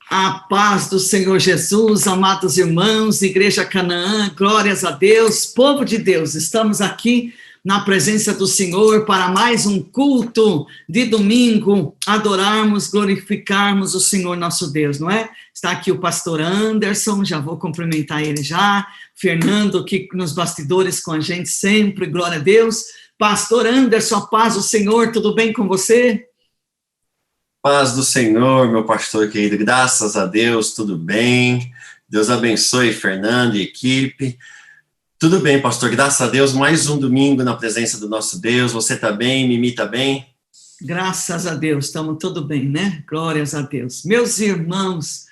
A paz do Senhor Jesus, amados irmãos, Igreja Canaã, glórias a Deus, povo de Deus, estamos aqui na presença do Senhor para mais um culto de domingo, adorarmos, glorificarmos o Senhor nosso Deus, não é? Está aqui o pastor Anderson, já vou cumprimentar ele já, Fernando aqui nos bastidores com a gente sempre, glória a Deus. Pastor Anderson, a paz do Senhor, tudo bem com você? Paz do Senhor, meu pastor querido, graças a Deus, tudo bem. Deus abençoe Fernando e equipe. Tudo bem, pastor, graças a Deus, mais um domingo na presença do nosso Deus. Você está bem? Mimi está bem? Graças a Deus, estamos tudo bem, né? Glórias a Deus. Meus irmãos,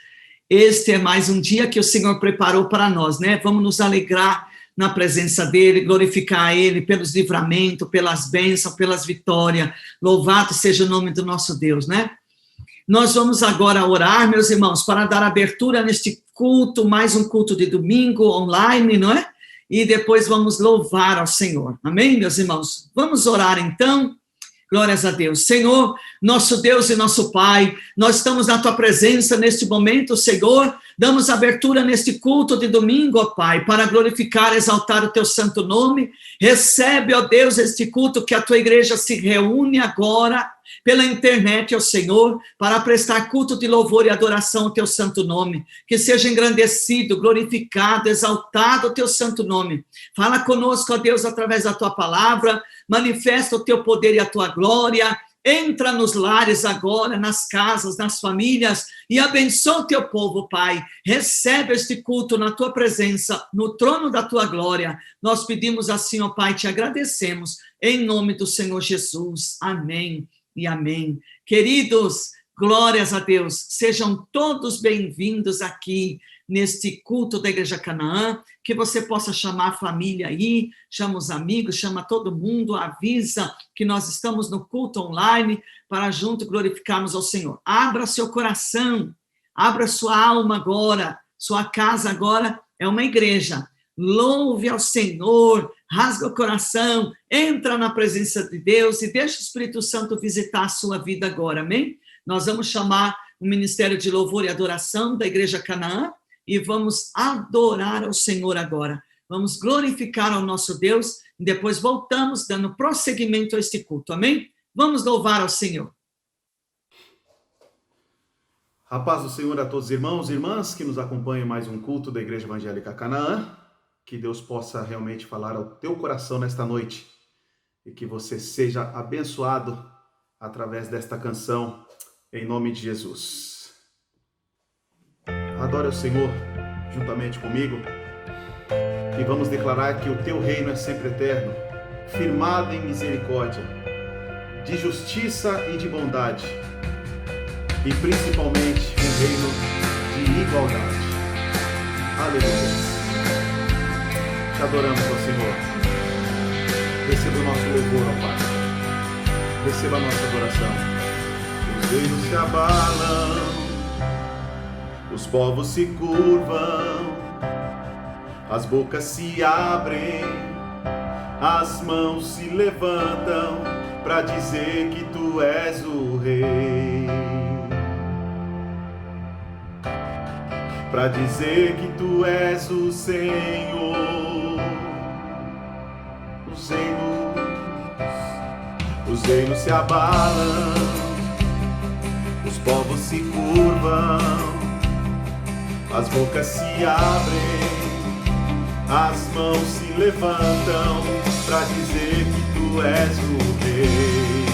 este é mais um dia que o Senhor preparou para nós, né? Vamos nos alegrar na presença dele, glorificar ele pelos livramentos, pelas bênçãos, pelas vitórias. Louvado seja o nome do nosso Deus, né? Nós vamos agora orar, meus irmãos, para dar abertura neste culto, mais um culto de domingo online, não é? E depois vamos louvar ao Senhor. Amém, meus irmãos? Vamos orar então. Glórias a Deus. Senhor, nosso Deus e nosso Pai, nós estamos na Tua presença neste momento, Senhor, damos abertura neste culto de domingo, ó Pai, para glorificar, exaltar o Teu santo nome. Recebe, ó Deus, este culto que a Tua igreja se reúne agora pela internet, ó Senhor, para prestar culto de louvor e adoração ao Teu santo nome. Que seja engrandecido, glorificado, exaltado o Teu santo nome. Fala conosco, ó Deus, através da Tua palavra, manifesta o Teu poder e a Tua glória, entra nos lares agora, nas casas, nas famílias, e abençoa o Teu povo, Pai. Recebe este culto na Tua presença, no trono da Tua glória. Nós pedimos assim, ó Pai, te agradecemos, em nome do Senhor Jesus. Amém e amém. Queridos, glórias a Deus, sejam todos bem-vindos aqui neste culto da Igreja Canaã, que você possa chamar a família aí, chama os amigos, chama todo mundo, avisa que nós estamos no culto online para junto glorificarmos ao Senhor. Abra seu coração, abra sua alma agora, sua casa agora é uma igreja. Louve ao Senhor, rasga o coração, entra na presença de Deus e deixa o Espírito Santo visitar a sua vida agora, amém? Nós vamos chamar o Ministério de Louvor e Adoração da Igreja Canaã e vamos adorar ao Senhor agora. Vamos glorificar ao nosso Deus e depois voltamos dando prosseguimento a este culto, amém? Vamos louvar ao Senhor. A paz do Senhor a todos os irmãos e irmãs que nos acompanham em mais um culto da Igreja Evangélica Canaã. Que Deus possa realmente falar ao teu coração nesta noite e que você seja abençoado através desta canção, em nome de Jesus. Adore o Senhor juntamente comigo e vamos declarar que o teu reino é sempre eterno, firmado em misericórdia, de justiça e de bondade, e principalmente um reino de igualdade. Aleluia. Te adoramos, ó Senhor. Receba o nosso louvor, ó Pai. Receba a nossa adoração. Os reinos se abalam, os povos se curvam, as bocas se abrem, as mãos se levantam para dizer que Tu és o Rei. Para dizer que Tu és o Senhor. Os reinos se abalam, os povos se curvam, as bocas se abrem, as mãos se levantam para dizer que Tu és o Rei.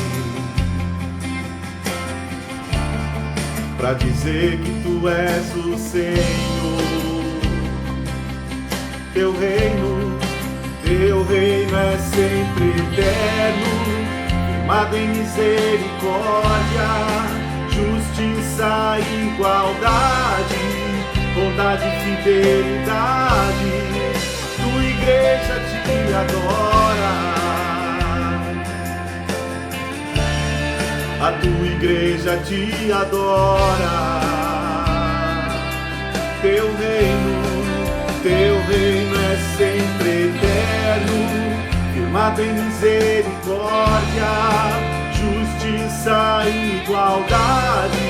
Para dizer que Tu és o Senhor. Teu reino é sempre eterno, firmado em misericórdia, justiça e igualdade, bondade e fidelidade. Tua igreja te adora, a Tua igreja te adora. Teu reino é sempre eterno, firmado em misericórdia, justiça e igualdade,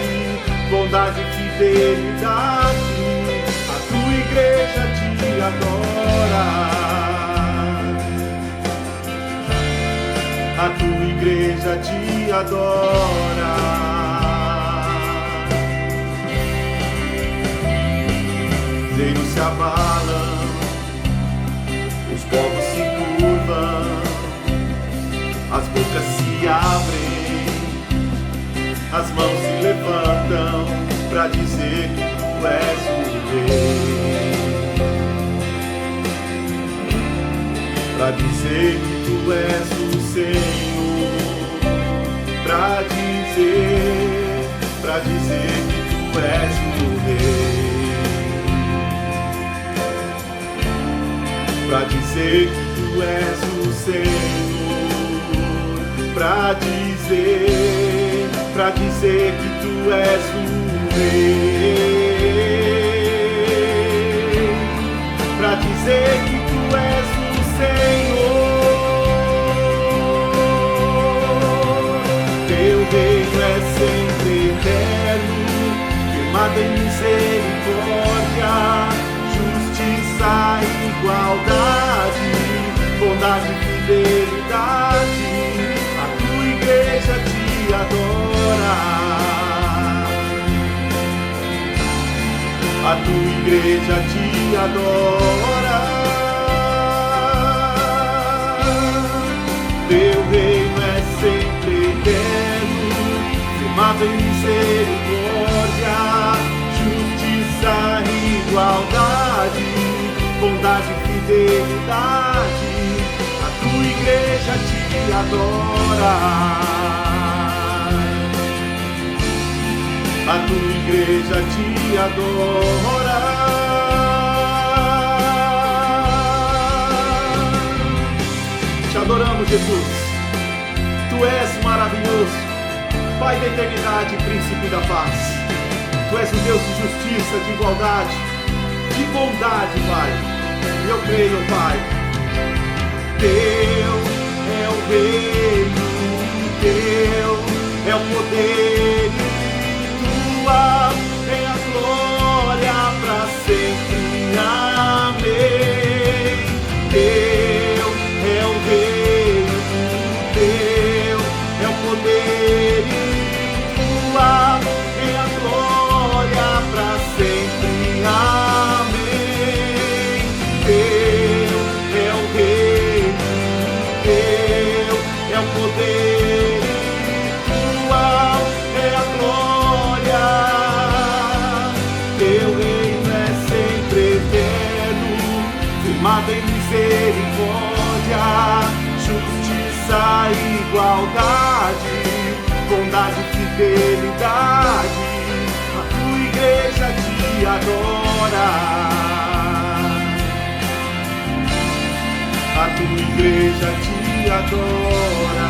bondade e fidelidade. fidelidade, a tua igreja te adora. A tua igreja te adora. Os reinos se abalam, os povos se curvam, as bocas se abrem, as mãos se levantam para dizer que tu és o rei, para dizer que tu és o Senhor, para dizer que tu és o rei, para dizer que tu és o Senhor, para dizer que tu és o rei, para dizer que tu és o Senhor. Teu reino é sempre eterno, firmado em misericórdia, justiça e igualdade, bondade e fidelidade. A tua igreja te adora. A tua igreja te adora. Teu reino é sempre eterno, firmado em misericórdia, justiça e igualdade, bondade e fidelidade. A tua igreja te adora. A tua igreja te adora. Te adoramos, Jesus. Tu és maravilhoso, Pai da eternidade, príncipe da paz. Tu és o Deus de justiça, de igualdade, de bondade, Pai. E eu creio, Pai. Teu é o reino, teu é o poder, tua é a glória para sempre. Amém. Teu é o reino, teu é o poder, tua é a glória para sempre. Amém. Teu é o reino, teu é o poder, tua é a glória. Teu reino é sempre eterno, firmado em misericórdia, justiça e igualdade, bondade e fidelidade. A tua igreja te adora. A tua igreja te adora.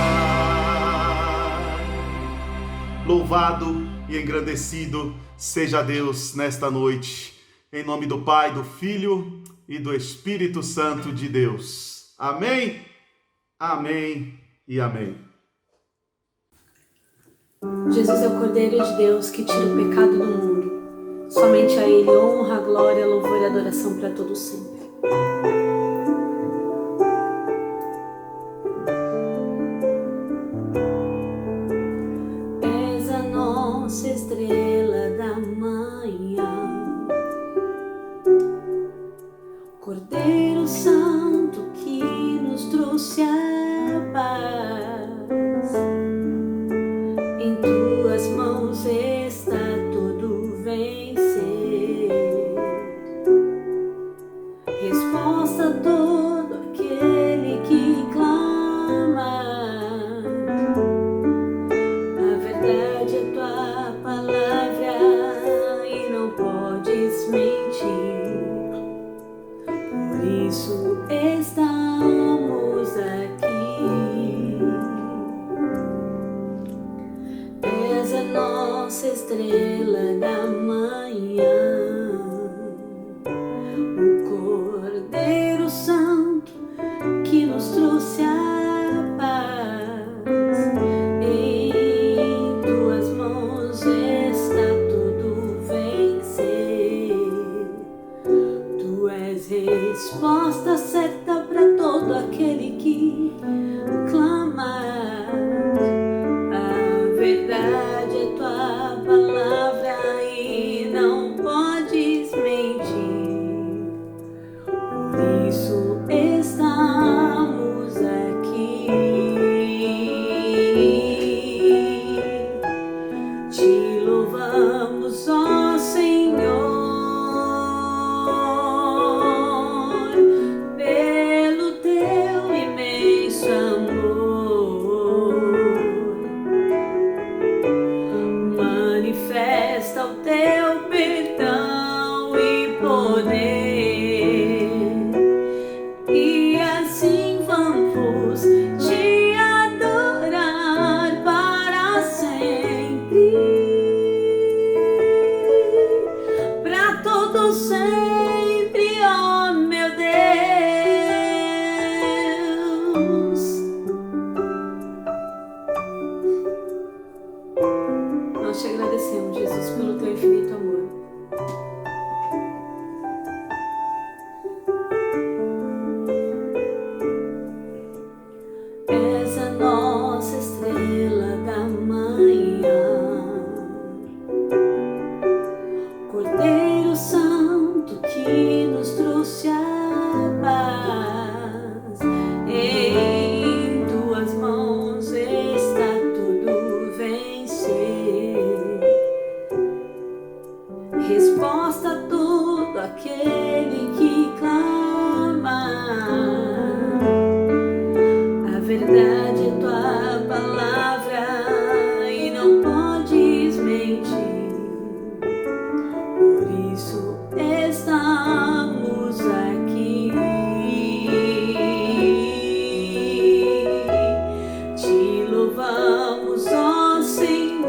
Louvado e engrandecido seja Deus nesta noite, em nome do Pai, do Filho e do Espírito Santo de Deus. Amém, amém e amém. Jesus é o Cordeiro de Deus que tira o pecado do mundo. Somente a Ele honra, glória, louvor e adoração para todos sempre. És a nossa estrela da manhã, Cordeiro Santo que nos trouxe a paz. Em tuas mãos está todo vencer. Resposta louvamos, ó Senhor, pelo teu imenso amor. Manifesta o teu perdão e poder, e assim vamos te adorar para sempre, para todo sempre, ó meu Deus. Nós te agradecemos, Jesus, pelo teu infinito amor. És a nossa estrela da manhã, Cordeiro Santo que nos trouxe a paz. Em tuas mãos está tudo vencer, resposta a todo aquele que clama. A verdade é tua palavra e não podes mentir. Por isso estamos aqui. Te louvamos, ó Senhor,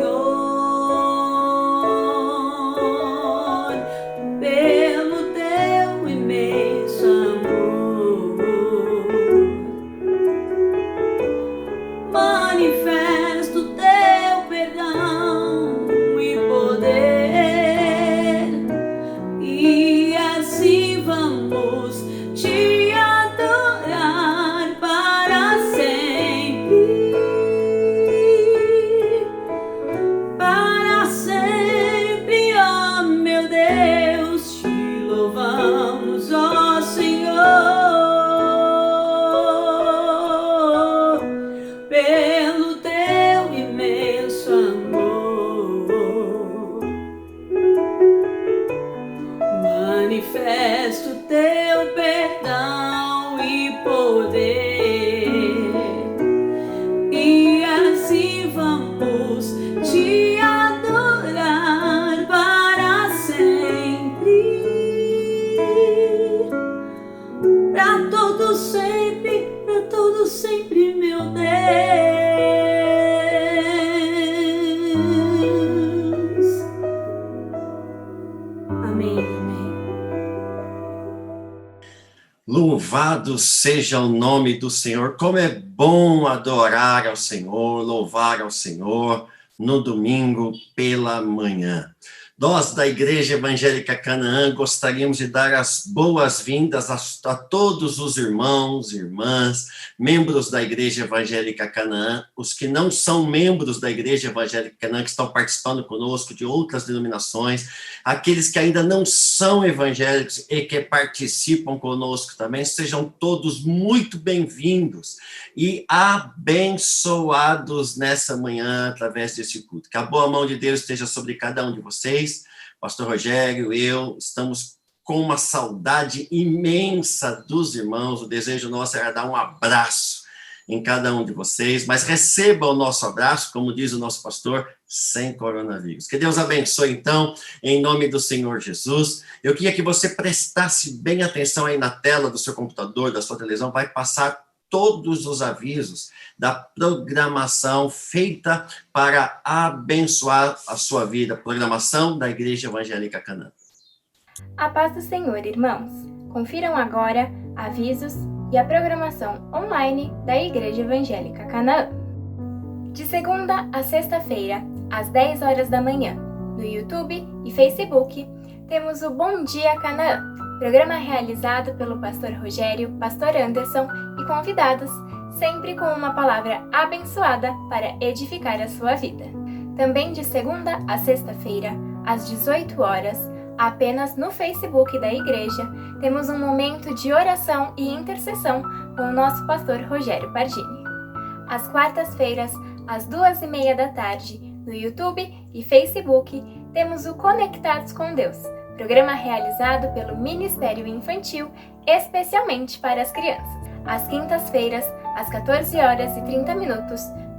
pelo teu imenso amor. Manifesta o teu perdão e poder, e assim vamos te adorar para sempre, para sempre, ó meu Deus. Te louvamos, ó Senhor, pelo teu imenso amor. Manifesta o teu perdão e poder, e assim vamos te adorar para sempre, para todo sempre, meu Deus. Amém, amém. Louvado seja o nome do Senhor. Como é bom adorar ao Senhor, louvar ao Senhor no domingo pela manhã. Nós, da Igreja Evangélica Canaã, gostaríamos de dar as boas-vindas a todos os irmãos e irmãs, membros da Igreja Evangélica Canaã, os que não são membros da Igreja Evangélica Canaã, que estão participando conosco de outras denominações, aqueles que ainda não são evangélicos e que participam conosco também, sejam todos muito bem-vindos e abençoados nessa manhã através desse culto. Que a boa mão de Deus esteja sobre cada um de vocês. Pastor Rogério, eu, estamos com uma saudade imensa dos irmãos. O desejo nosso era dar um abraço em cada um de vocês, mas receba o nosso abraço, como diz o nosso pastor, sem coronavírus. Que Deus abençoe, então, em nome do Senhor Jesus. Eu queria que você prestasse bem atenção aí na tela do seu computador, da sua televisão, vai passar todos os avisos da programação feita para abençoar a sua vida, programação da Igreja Evangélica Canaã. A paz do Senhor, irmãos. Confiram agora avisos e a programação online da Igreja Evangélica Canaã. De segunda a sexta-feira, às 10 horas da manhã, no YouTube e Facebook, temos o Bom Dia Canaã, programa realizado pelo pastor Rogério, pastor Anderson e convidados, sempre com uma palavra abençoada para edificar a sua vida. Também de segunda a sexta-feira, às 18 horas, apenas no Facebook da igreja, temos um momento de oração e intercessão com o nosso pastor Rogério Pardini. Às quartas-feiras, às 2:30 da tarde, no YouTube e Facebook, temos o Conectados com Deus, programa realizado pelo Ministério Infantil, especialmente para as crianças. Às quintas-feiras, às 14h30,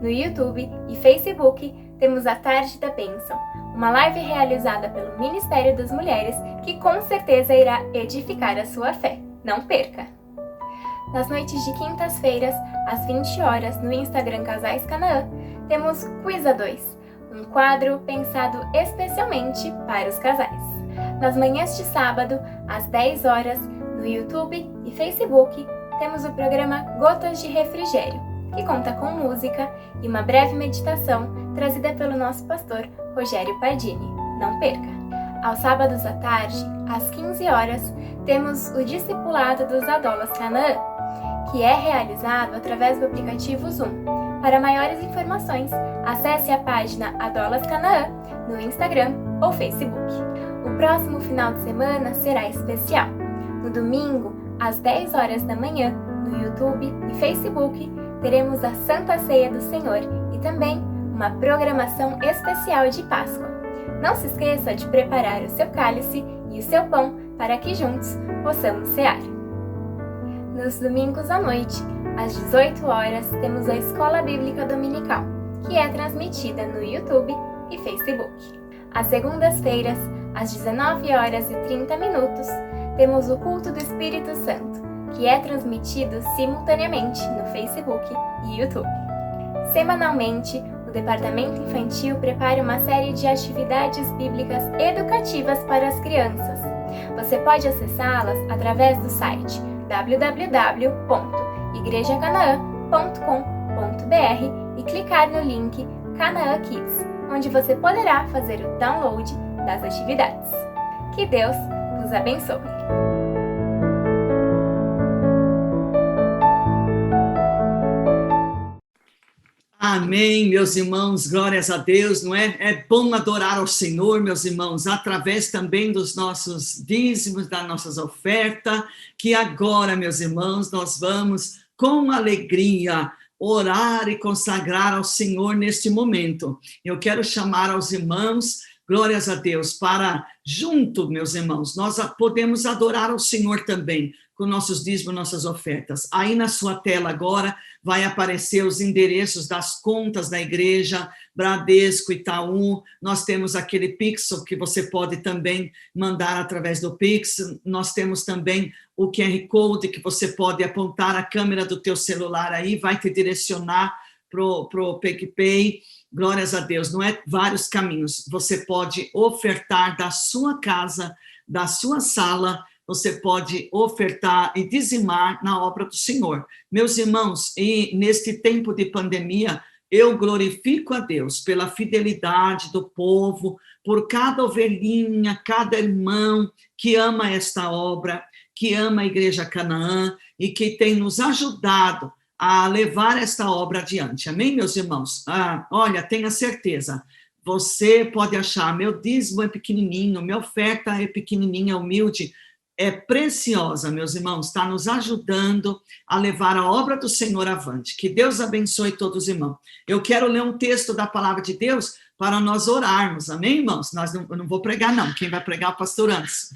no YouTube e Facebook, temos a Tarde da Bênção, uma live realizada pelo Ministério das Mulheres que com certeza irá edificar a sua fé. Não perca! Nas noites de quintas-feiras, às 20h, no Instagram Casais Canaã, temos Quiz a 2, um quadro pensado especialmente para os casais. Nas manhãs de sábado, às 10h, no YouTube e Facebook, temos o programa Gotas de Refrigério, que conta com música e uma breve meditação trazida pelo nosso pastor Rogério Pardini. Não perca! Aos sábados à tarde, às 15h, temos o Discipulado dos Adolas Canaã, que é realizado através do aplicativo Zoom. Para maiores informações, acesse a página Adolas Canaã no Instagram ou Facebook. O próximo final de semana será especial. No domingo, às 10h da manhã, no YouTube e Facebook, teremos a Santa Ceia do Senhor e também uma programação especial de Páscoa. Não se esqueça de preparar o seu cálice e o seu pão para que juntos possamos cear. Nos domingos à noite, às 18h, temos a Escola Bíblica Dominical, que é transmitida no YouTube e Facebook. Às segundas-feiras, às 19h30, temos o Culto do Espírito Santo, que é transmitido simultaneamente no Facebook e YouTube. Semanalmente, o Departamento Infantil prepara uma série de atividades bíblicas educativas para as crianças. Você pode acessá-las através do site www.igrejacanaã.com.br e clicar no link Canaã Kids, onde você poderá fazer o download das atividades. Que Deus vos abençoe! Amém, meus irmãos, glórias a Deus, não é? É bom adorar ao Senhor, meus irmãos, através também dos nossos dízimos, das nossas ofertas, que agora, meus irmãos, nós vamos com alegria orar e consagrar ao Senhor neste momento. Eu quero chamar aos irmãos, glórias a Deus, para junto, meus irmãos, nós podemos adorar ao Senhor também, com nossos dízimos, nossas ofertas. Aí na sua tela agora vai aparecer os endereços das contas da igreja, Bradesco, Itaú, nós temos aquele Pix que você pode também mandar através do Pix, nós temos também o QR Code que você pode apontar a câmera do teu celular aí, vai te direcionar pro PicPay, glórias a Deus, não é? Vários caminhos, você pode ofertar da sua casa, da sua sala, você pode ofertar e dizimar na obra do Senhor. Meus irmãos, e neste tempo de pandemia, eu glorifico a Deus pela fidelidade do povo, por cada ovelhinha, cada irmão que ama esta obra, que ama a Igreja Canaã e que tem nos ajudado a levar esta obra adiante. Amém, meus irmãos? Olha, tenha certeza, você pode achar, meu dízimo é pequenininho, minha oferta é pequenininha, humilde, é preciosa, meus irmãos, está nos ajudando a levar a obra do Senhor avante. Que Deus abençoe todos os irmãos. Eu quero ler um texto da palavra de Deus para nós orarmos, amém, irmãos? Eu não vou pregar, não, quem vai pregar é o pastor antes.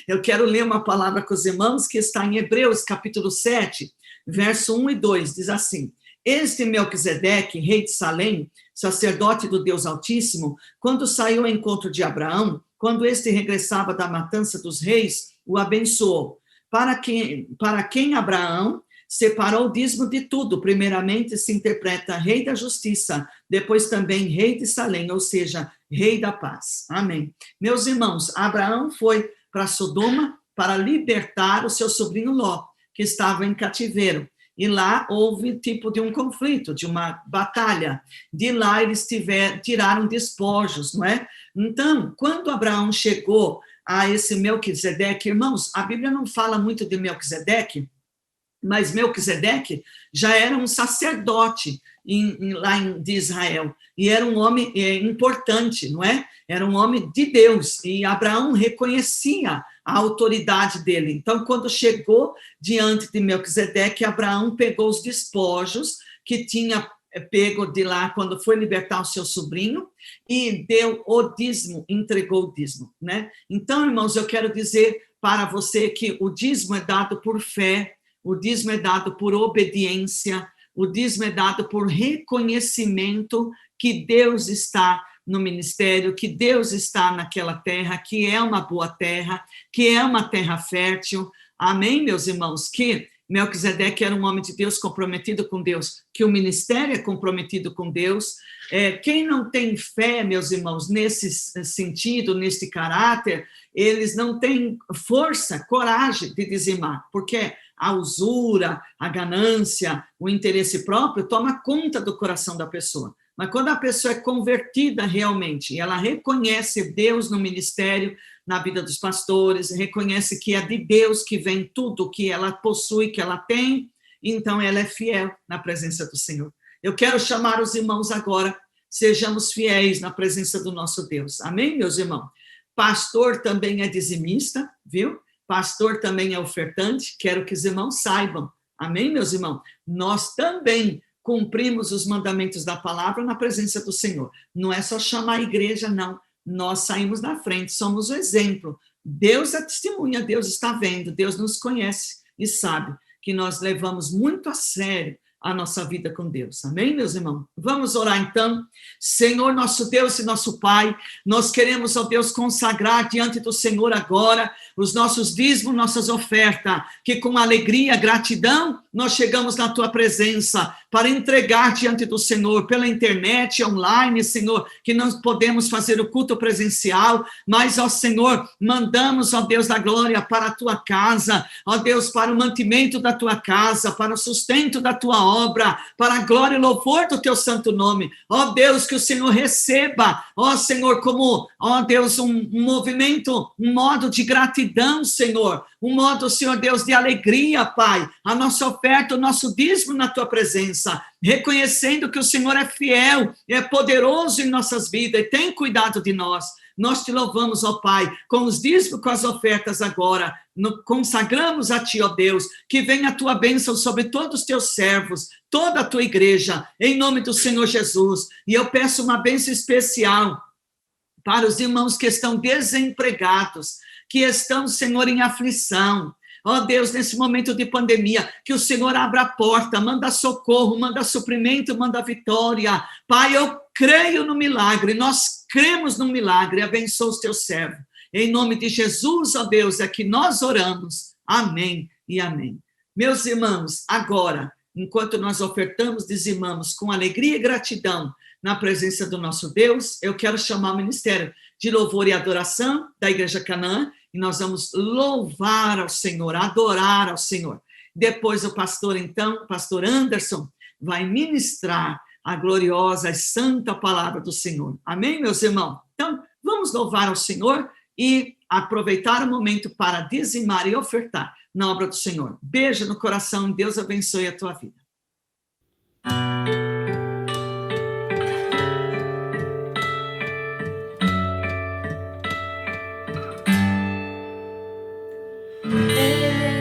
Eu quero ler uma palavra com os irmãos que está em Hebreus, capítulo 7, verso 1 e 2, diz assim: Este Melquisedeque, rei de Salém, sacerdote do Deus Altíssimo, quando saiu ao encontro de Abraão, quando este regressava da matança dos reis, o abençoou. Para quem Abraão separou o dízimo de tudo. Primeiramente se interpreta rei da justiça, depois também rei de Salém, ou seja, rei da paz. Amém. Meus irmãos, Abraão foi para Sodoma para libertar o seu sobrinho Ló, que estava em cativeiro. E lá houve tipo de um conflito, de uma batalha. De lá eles tiraram despojos, não é? Então, quando Abraão chegou a esse Melquisedeque, irmãos, a Bíblia não fala muito de Melquisedeque, mas Melquisedeque já era um sacerdote de Israel, e era um homem importante, não é? Era um homem de Deus, e Abraão reconhecia a autoridade dele. Então, quando chegou diante de Melquisedeque, Abraão pegou os despojos que tinha pego de lá quando foi libertar o seu sobrinho e deu o dízimo, entregou o dízimo, né? Então, irmãos, eu quero dizer para você que o dízimo é dado por fé, o dízimo é dado por obediência, o dízimo é dado por reconhecimento que Deus está no ministério, que Deus está naquela terra, que é uma boa terra, que é uma terra fértil. Amém, meus irmãos? Que Melquisedeque era um homem de Deus comprometido com Deus, que o ministério é comprometido com Deus. Quem não tem fé, meus irmãos, nesse sentido, nesse caráter, eles não têm força, coragem de dizimar, porque a usura, a ganância, o interesse próprio toma conta do coração da pessoa. Mas quando a pessoa é convertida realmente, e ela reconhece Deus no ministério, na vida dos pastores, reconhece que é de Deus que vem tudo que ela possui, que ela tem, então ela é fiel na presença do Senhor. Eu quero chamar os irmãos agora, sejamos fiéis na presença do nosso Deus. Amém, meus irmãos? Pastor também é dizimista, viu? Pastor também é ofertante, quero que os irmãos saibam. Amém, meus irmãos? Nós também cumprimos os mandamentos da palavra na presença do Senhor. Não é só chamar a igreja, não. Nós saímos na frente, somos o exemplo. Deus é testemunha, Deus está vendo, Deus nos conhece e sabe que nós levamos muito a sério a nossa vida com Deus. Amém, meus irmãos? Vamos orar então. Senhor, nosso Deus e nosso Pai, nós queremos, ó Deus, consagrar diante do Senhor agora os nossos dízimos, nossas ofertas, que com alegria, gratidão, nós chegamos na Tua presença para entregar diante do Senhor, pela internet, online, Senhor, que não podemos fazer o culto presencial, mas, ó Senhor, mandamos, ó Deus da glória, para a Tua casa, ó Deus, para o mantimento da Tua casa, para o sustento da Tua obra, para a glória e louvor do Teu santo nome. Ó Deus, que o Senhor receba, ó Senhor, como, ó Deus, um movimento, um modo de gratidão, Senhor, um modo, Senhor Deus, de alegria, Pai, a nossa oferta, o nosso dízimo na Tua presença, reconhecendo que o Senhor é fiel, é poderoso em nossas vidas e tem cuidado de nós. Nós te louvamos, ó Pai, com os dízimos, com as ofertas agora, consagramos a Ti, ó Deus, que venha a Tua bênção sobre todos os Teus servos, toda a Tua igreja, em nome do Senhor Jesus. E eu peço uma bênção especial para os irmãos que estão desempregados, que estão, Senhor, em aflição. Ó Deus, nesse momento de pandemia, que o Senhor abra a porta, manda socorro, manda suprimento, manda vitória. Pai, eu creio no milagre, nós cremos no milagre, abençoa os Teus servos. Em nome de Jesus, ó Deus, é que nós oramos. Amém e amém. Meus irmãos, agora, enquanto nós ofertamos, dizimamos com alegria e gratidão na presença do nosso Deus, eu quero chamar o ministério de louvor e adoração da Igreja Canaã, e nós vamos louvar ao Senhor, adorar ao Senhor. Depois o pastor, então, o pastor Anderson, vai ministrar a gloriosa e santa palavra do Senhor. Amém, meus irmãos? Então, vamos louvar ao Senhor e aproveitar o momento para dizimar e ofertar na obra do Senhor. Beijo no coração, Deus abençoe a tua vida. Louvarei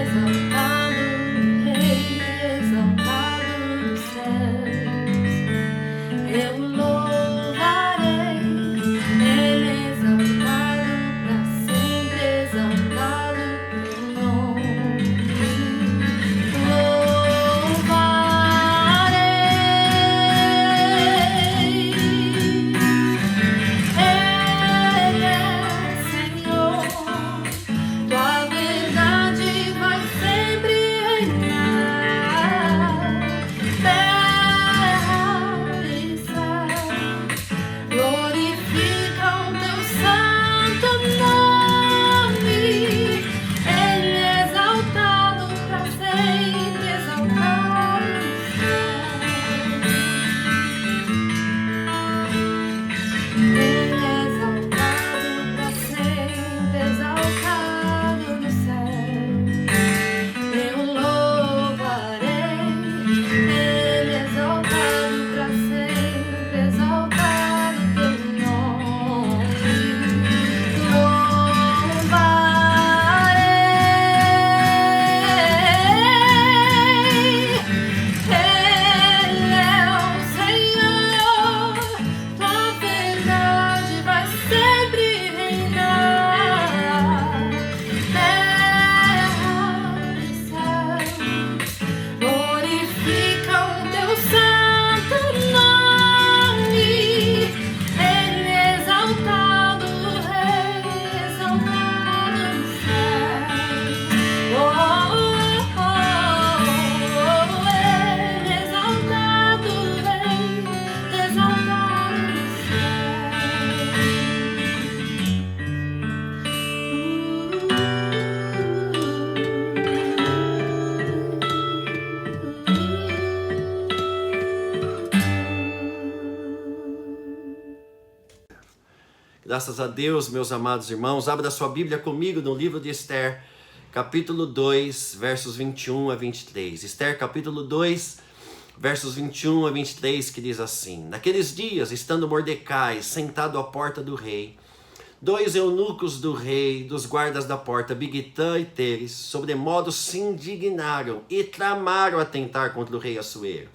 Graças a Deus, meus amados irmãos. Abra sua Bíblia comigo no livro de Esther, capítulo 2, versos 21 a 23. Esther, capítulo 2, versos 21 a 23, que diz assim: Naqueles dias, estando Mordecai sentado à porta do rei, 2 eunucos do rei, dos guardas da porta, Bigtã e Teres, sobremodo se indignaram e tramaram atentar contra o rei Assuero.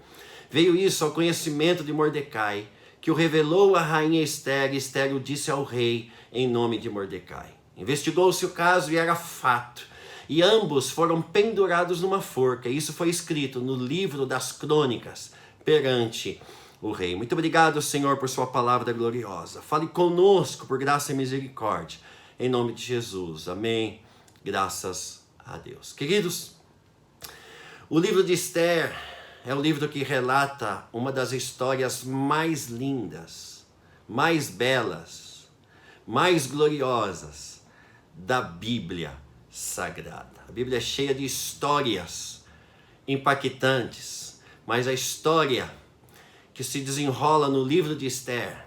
Veio isso ao conhecimento de Mordecai, que o revelou a rainha Esther, e Esther o disse ao rei em nome de Mordecai. Investigou-se o caso e era fato, e ambos foram pendurados numa forca. Isso foi escrito no livro das crônicas perante o rei. Muito obrigado, Senhor, por sua palavra gloriosa. Fale conosco por graça e misericórdia, em nome de Jesus. Amém. Graças a Deus. Queridos, o livro de Esther é o livro que relata uma das histórias mais lindas, mais belas, mais gloriosas da Bíblia Sagrada. A Bíblia é cheia de histórias impactantes, mas a história que se desenrola no livro de Esther,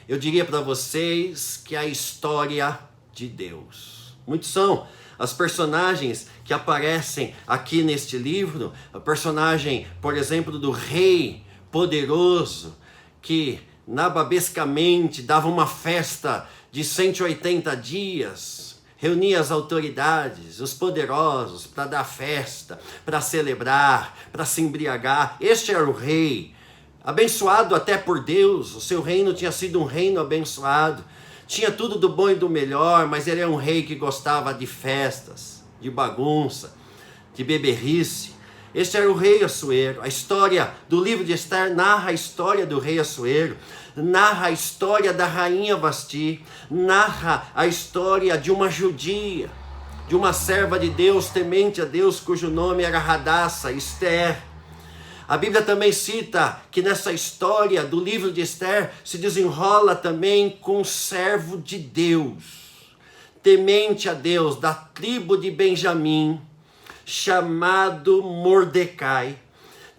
eu diria para vocês que é a história de Deus. Muitos são as personagens que aparecem aqui neste livro. A personagem, por exemplo, do rei poderoso, que nababescamente dava uma festa de 180 dias, reunia as autoridades, os poderosos, para dar festa, para celebrar, para se embriagar. Este era o rei, abençoado até por Deus. O seu reino tinha sido um reino abençoado. Tinha tudo do bom e do melhor, mas ele é um rei que gostava de festas, de bagunça, de beberrice. Este era o rei Assuero. A história do livro de Esther narra a história do rei Assuero, narra a história da rainha Vasti, narra a história de uma judia, de uma serva de Deus, temente a Deus, cujo nome era Hadassa, Esther. A Bíblia também cita que nessa história do livro de Esther se desenrola também com um servo de Deus, temente a Deus, da tribo de Benjamim, chamado Mordecai.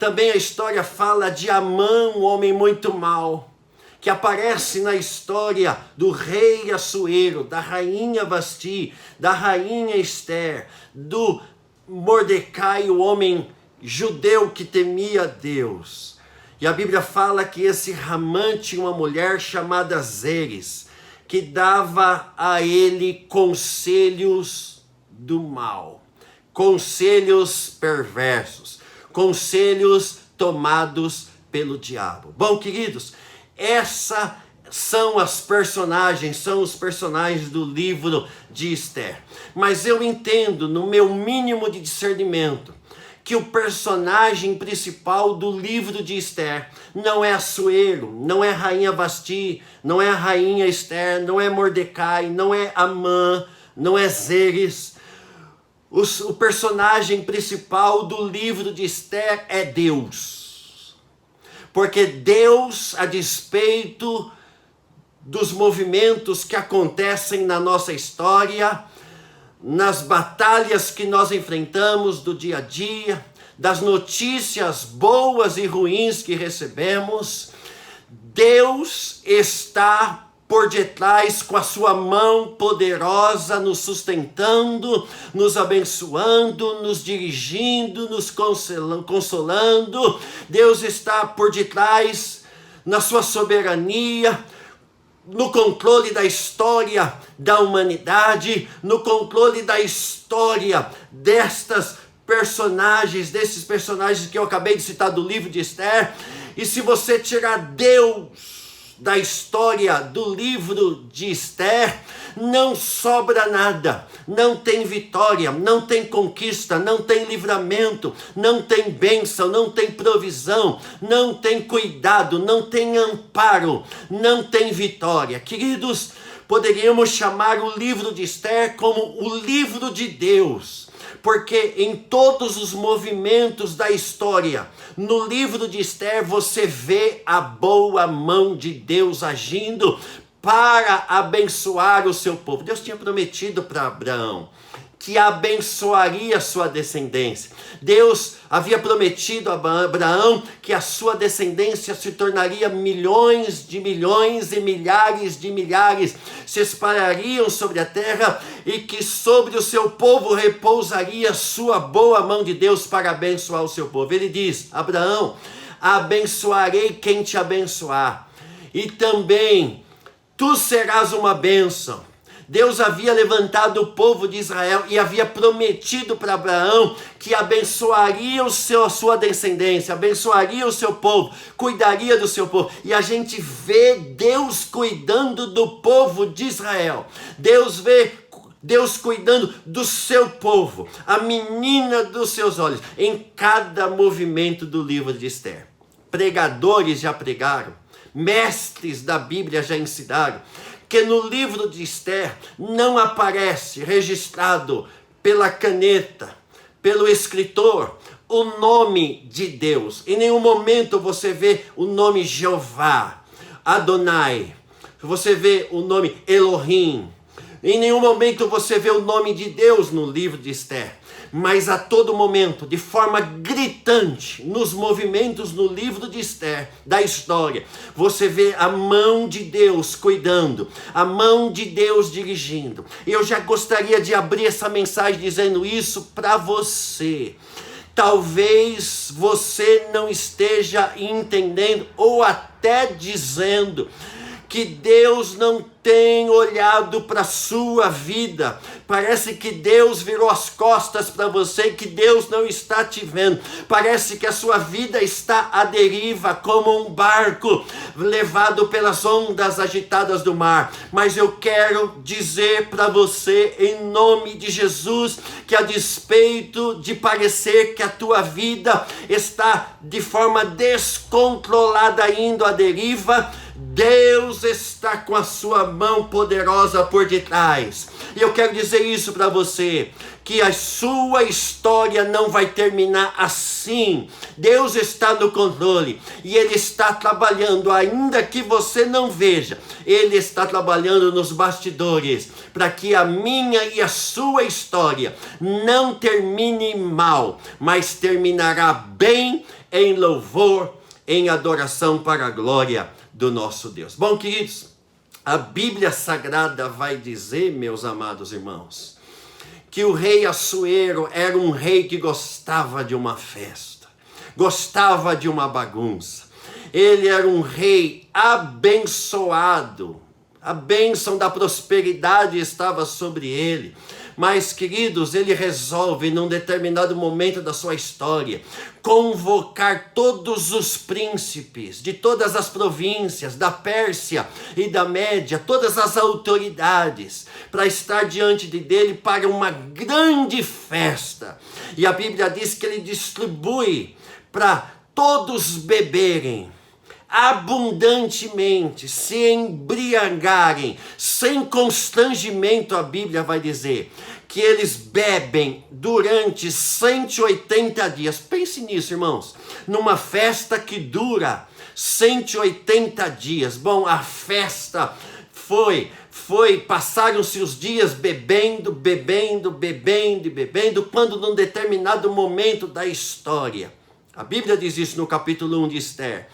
Também a história fala de Amã, um homem muito mau, que aparece na história do rei Assuero, da rainha Vasti, da rainha Esther, do Mordecai, o homem judeu que temia Deus. E a Bíblia fala que esse Amã tinha uma mulher chamada Zeres, que dava a ele conselhos do mal, conselhos perversos, conselhos tomados pelo diabo. Bom, queridos, são os personagens do livro de Esther. Mas eu entendo, no meu mínimo de discernimento, que o personagem principal do livro de Esther não é Assuero, não é a rainha Vasti, não é a rainha Esther, não é Mordecai, não é Amã, não é Zeres. O personagem principal do livro de Esther é Deus. Porque Deus, a despeito dos movimentos que acontecem na nossa história, nas batalhas que nós enfrentamos do dia a dia, das notícias boas e ruins que recebemos, Deus está por detrás com a sua mão poderosa, nos sustentando, nos abençoando, nos dirigindo, nos consolando. Deus está por detrás, na sua soberania, no controle da história da humanidade, no controle da história desses personagens que eu acabei de citar do livro de Esther. E se você tirar Deus da história do livro de Esther, não sobra nada, não tem vitória, não tem conquista, não tem livramento, não tem bênção, não tem provisão, não tem cuidado, não tem amparo, não tem vitória. Queridos, poderíamos chamar o livro de Esther como o livro de Deus, porque em todos os movimentos da história, no livro de Esther, você vê a boa mão de Deus agindo para abençoar o seu povo. Deus tinha prometido para Abraão que abençoaria a sua descendência. Deus havia prometido a Abraão que a sua descendência se tornaria milhões de milhões e milhares de milhares, se espalhariam sobre a terra e que sobre o seu povo repousaria sua boa mão de Deus para abençoar o seu povo. Ele diz: Abraão, abençoarei quem te abençoar, e também tu serás uma bênção. Deus havia levantado o povo de Israel e havia prometido para Abraão que abençoaria a sua descendência, abençoaria o seu povo, cuidaria do seu povo. E a gente vê Deus cuidando do povo de Israel. Deus cuidando do seu povo, a menina dos seus olhos, em cada movimento do livro de Esther. Pregadores já pregaram, mestres da Bíblia já ensinaram, que no livro de Esther não aparece registrado pela caneta, pelo escritor, o nome de Deus. Em nenhum momento você vê o nome Jeová, Adonai, você vê o nome Elohim. Em nenhum momento você vê o nome de Deus no livro de Esther. Mas a todo momento, de forma gritante, nos movimentos no livro de Esther, da história, você vê a mão de Deus cuidando, a mão de Deus dirigindo. E eu já gostaria de abrir essa mensagem dizendo isso para você. Talvez você não esteja entendendo ou até dizendo que Deus não tem olhado para a sua vida. Parece que Deus virou as costas para você e que Deus não está te vendo. Parece que a sua vida está à deriva como um barco levado pelas ondas agitadas do mar. Mas eu quero dizer para você, em nome de Jesus, que a despeito de parecer que a tua vida está de forma descontrolada indo à deriva, Deus está com a sua mão poderosa por detrás. E eu quero dizer isso para você, que a sua história não vai terminar assim. Deus está no controle e Ele está trabalhando, ainda que você não veja. Ele está trabalhando nos bastidores para que a minha e a sua história não termine mal, mas terminará bem em louvor, em adoração para a glória do nosso Deus. Bom, queridos, a Bíblia Sagrada vai dizer, meus amados irmãos, que o rei Assuero era um rei que gostava de uma festa, gostava de uma bagunça. Ele era um rei abençoado, a bênção da prosperidade estava sobre ele. Mas, queridos, ele resolve, num determinado momento da sua história, convocar todos os príncipes de todas as províncias, da Pérsia e da Média, todas as autoridades, para estar diante dele para uma grande festa. E a Bíblia diz que ele distribui para todos beberem abundantemente, se embriagarem, sem constrangimento. A Bíblia vai dizer que eles bebem durante 180 dias. Pense nisso, irmãos, numa festa que dura 180 dias. Bom, a festa passaram-se os dias bebendo, quando num determinado momento da história, a Bíblia diz isso no capítulo 1 de Esther,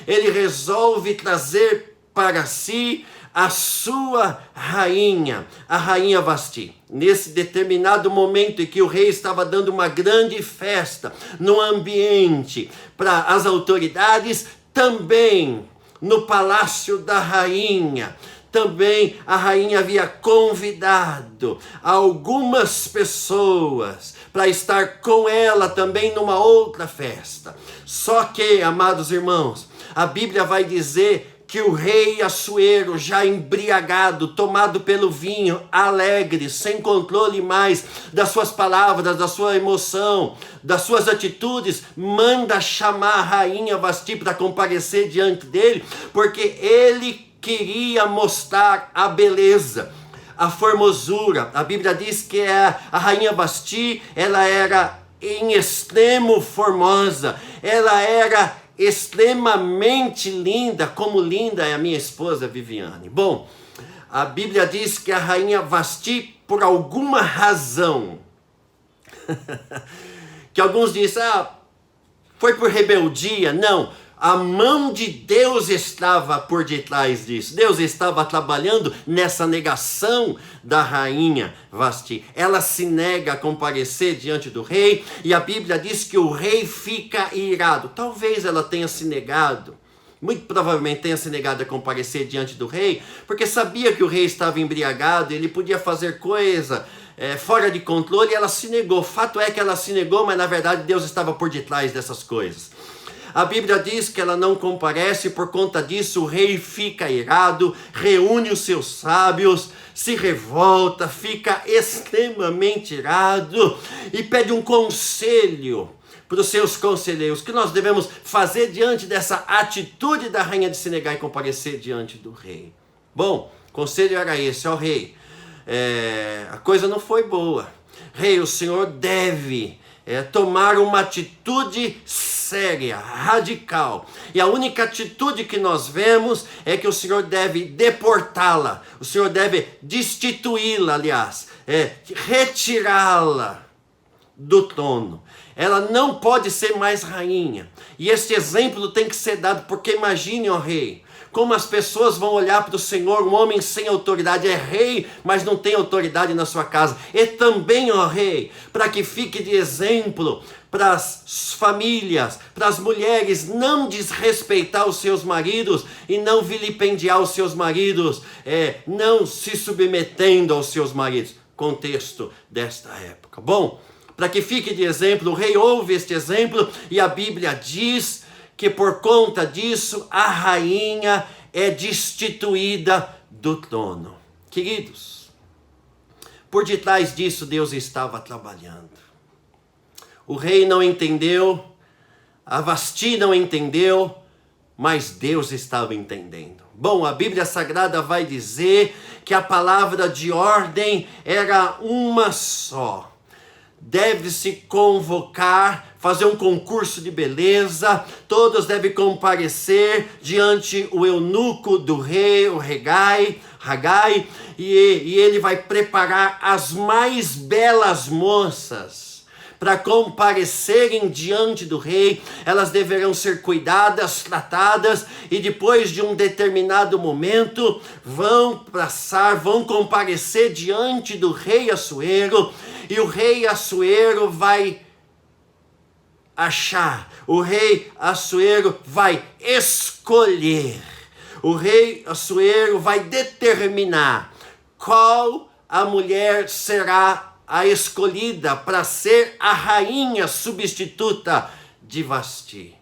ele resolve trazer para si a sua rainha, a rainha Vasti. Nesse determinado momento em que o rei estava dando uma grande festa no ambiente para as autoridades, também no palácio da rainha, também a rainha havia convidado algumas pessoas para estar com ela também numa outra festa. Só que, amados irmãos, a Bíblia vai dizer que o rei Assuero, já embriagado, tomado pelo vinho, alegre, sem controle mais das suas palavras, da sua emoção, das suas atitudes, manda chamar a rainha Vasti para comparecer diante dele, porque ele queria mostrar a beleza, a formosura. A Bíblia diz que a rainha Vasti, ela era em extremo formosa, ela era extremamente linda, como linda é a minha esposa Viviane. Bom, a Bíblia diz que a rainha Vasti, por alguma razão, Que alguns dizem, foi por rebeldia. Não, a mão de Deus estava por detrás disso. Deus estava trabalhando nessa negação da rainha Vasti. Ela se nega a comparecer diante do rei, e a Bíblia diz que o rei fica irado. Talvez ela tenha se negado, muito provavelmente tenha se negado a comparecer diante do rei, porque sabia que o rei estava embriagado, ele podia fazer coisa fora de controle, e ela se negou. Fato é que ela se negou, mas na verdade Deus estava por detrás dessas coisas. A Bíblia diz que ela não comparece, por conta disso o rei fica irado, reúne os seus sábios, se revolta, fica extremamente irado e pede um conselho para os seus conselheiros. O que nós devemos fazer diante dessa atitude da rainha de se negar e comparecer diante do rei? Bom, o conselho era esse: rei, a coisa não foi boa. Rei, o senhor deve tomar uma atitude séria, radical. E a única atitude que nós vemos é que o senhor deve deportá-la, o senhor deve destituí-la, aliás, retirá-la do trono. Ela não pode ser mais rainha. E este exemplo tem que ser dado, porque imagine, rei, como as pessoas vão olhar para o Senhor, um homem sem autoridade, é rei, mas não tem autoridade na sua casa. E também, rei, para que fique de exemplo para as famílias, para as mulheres, não desrespeitar os seus maridos e não vilipendiar os seus maridos, não se submetendo aos seus maridos. Contexto desta época. Bom, para que fique de exemplo, o rei ouve este exemplo e a Bíblia diz que por conta disso a rainha é destituída do trono. Queridos, por detrás disso Deus estava trabalhando. O rei não entendeu, a Vasti não entendeu, mas Deus estava entendendo. Bom, a Bíblia Sagrada vai dizer que a palavra de ordem era uma só. Deve-se convocar, fazer um concurso de beleza, todos devem comparecer diante o eunuco do rei, o Hagai, e ele vai preparar as mais belas moças para comparecerem diante do rei. Elas deverão ser cuidadas, tratadas, e depois de um determinado momento vão comparecer diante do rei Assuero, e o rei Assuero vai achar, o rei Assuero vai escolher, o rei Assuero vai determinar qual a mulher será a escolhida para ser a rainha substituta de Vasti.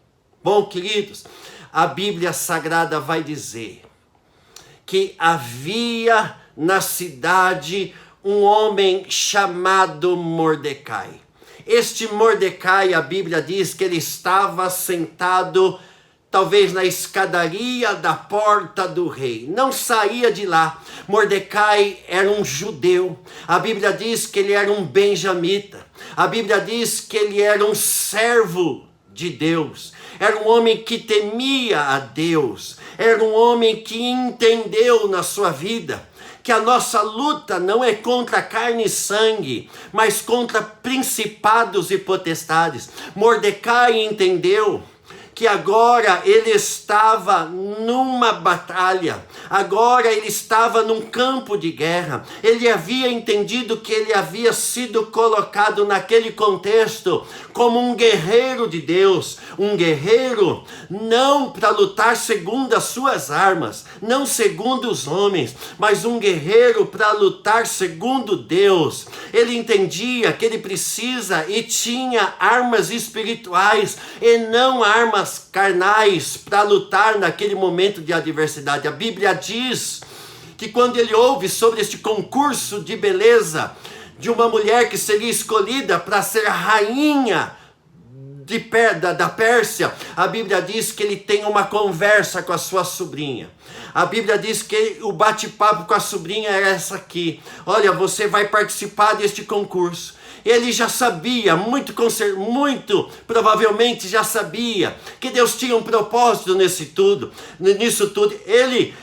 Bom, queridos, a Bíblia Sagrada vai dizer que havia na cidade um homem chamado Mordecai. Este Mordecai, a Bíblia diz que ele estava sentado talvez na escadaria da porta do rei, não saía de lá. Mordecai era um judeu, a Bíblia diz que ele era um benjamita, a Bíblia diz que ele era um servo de Deus, era um homem que temia a Deus, era um homem que entendeu na sua vida que a nossa luta não é contra carne e sangue, mas contra principados e potestades. Mordecai entendeu que agora ele estava numa batalha, agora ele estava num campo de guerra. Ele havia entendido que ele havia sido colocado naquele contexto como um guerreiro de Deus, um guerreiro não para lutar segundo as suas armas, não segundo os homens, mas um guerreiro para lutar segundo Deus. Ele entendia que ele precisa e tinha armas espirituais e não armas carnais para lutar naquele momento de adversidade. A Bíblia diz que quando ele ouve sobre este concurso de beleza de uma mulher que seria escolhida para ser a rainha da Pérsia, a Bíblia diz que ele tem uma conversa com a sua sobrinha. A Bíblia diz que o bate-papo com a sobrinha era essa aqui: olha, você vai participar deste concurso. Ele já sabia, muito provavelmente já sabia que Deus tinha um propósito nisso tudo.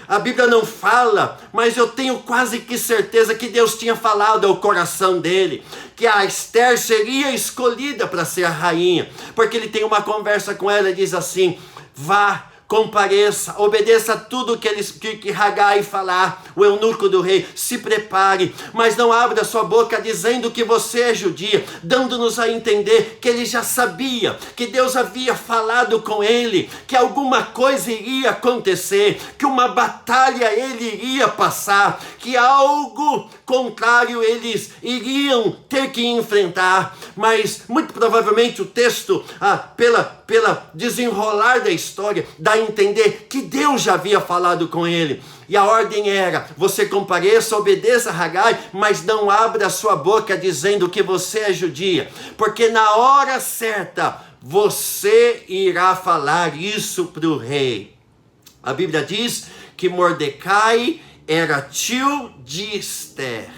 A Bíblia não fala, mas eu tenho quase que certeza que Deus tinha falado ao coração dele, que a Esther seria escolhida para ser a rainha, porque ele tem uma conversa com ela e diz assim: vá, compareça, obedeça tudo que Hagai falar, o eunuco do rei, se prepare, mas não abra sua boca dizendo que você é judia, dando-nos a entender que ele já sabia, que Deus havia falado com ele, que alguma coisa iria acontecer, que uma batalha ele iria passar, que algo contrário eles iriam ter que enfrentar. Mas muito provavelmente o texto, pela desenrolar da história, dá a entender que Deus já havia falado com ele. E a ordem era: você compareça, obedeça a Hagai, mas não abra a sua boca dizendo que você é judia, porque na hora certa você irá falar isso para o rei. A Bíblia diz que Mordecai era tio de Esther,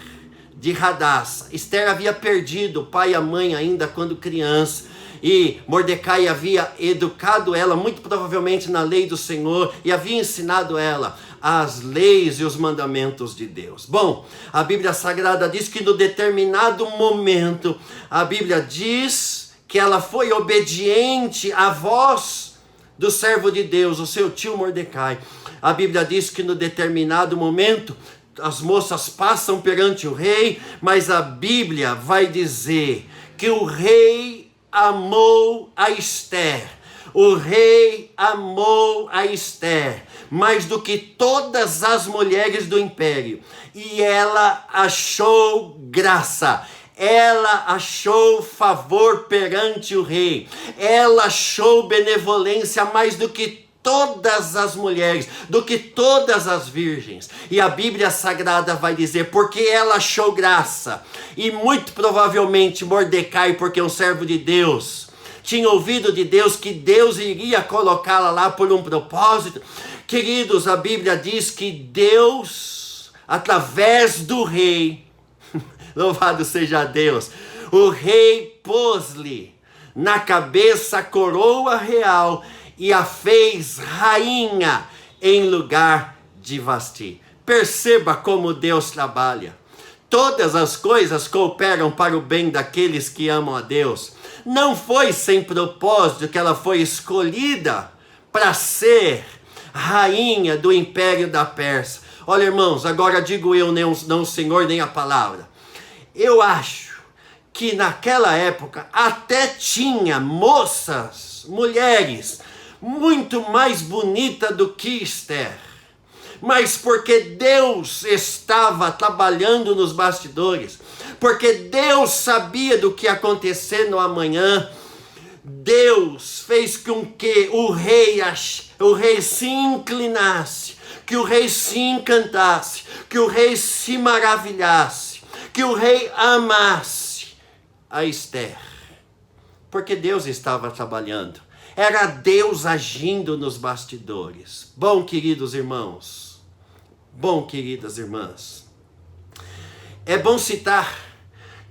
de Hadassah. Esther havia perdido o pai e a mãe ainda quando criança, e Mordecai havia educado ela, muito provavelmente na lei do Senhor, e havia ensinado ela as leis e os mandamentos de Deus. Bom, a Bíblia Sagrada diz que no determinado momento, a Bíblia diz que ela foi obediente à voz do servo de Deus, o seu tio Mordecai. A Bíblia diz que no determinado momento, as moças passam perante o rei, mas a Bíblia vai dizer que o rei amou a Esther. O rei amou a Esther mais do que todas as mulheres do império. E ela achou graça. Ela achou favor perante o rei. Ela achou benevolência mais do que todas as mulheres, do que todas as virgens. E a Bíblia Sagrada vai dizer, porque ela achou graça, e muito provavelmente Mordecai, porque é um servo de Deus, tinha ouvido de Deus que Deus iria colocá-la lá por um propósito. Queridos, a Bíblia diz que Deus, através do rei, louvado seja Deus, o rei pôs-lhe na cabeça a coroa real e a fez rainha em lugar de Vasti. Perceba como Deus trabalha. Todas as coisas cooperam para o bem daqueles que amam a Deus. Não foi sem propósito que ela foi escolhida para ser rainha do império da Pérsia. Olha, irmãos, agora digo eu, não o Senhor nem a palavra. Eu acho que naquela época até tinha moças, mulheres, muito mais bonita do que Esther, mas porque Deus estava trabalhando nos bastidores, porque Deus sabia do que ia acontecer no amanhã, Deus fez com que o rei se inclinasse, que o rei se encantasse, que o rei se maravilhasse, que o rei amasse a Esther, porque Deus estava trabalhando. Era Deus agindo nos bastidores. Bom, queridos irmãos, bom, queridas irmãs, é bom citar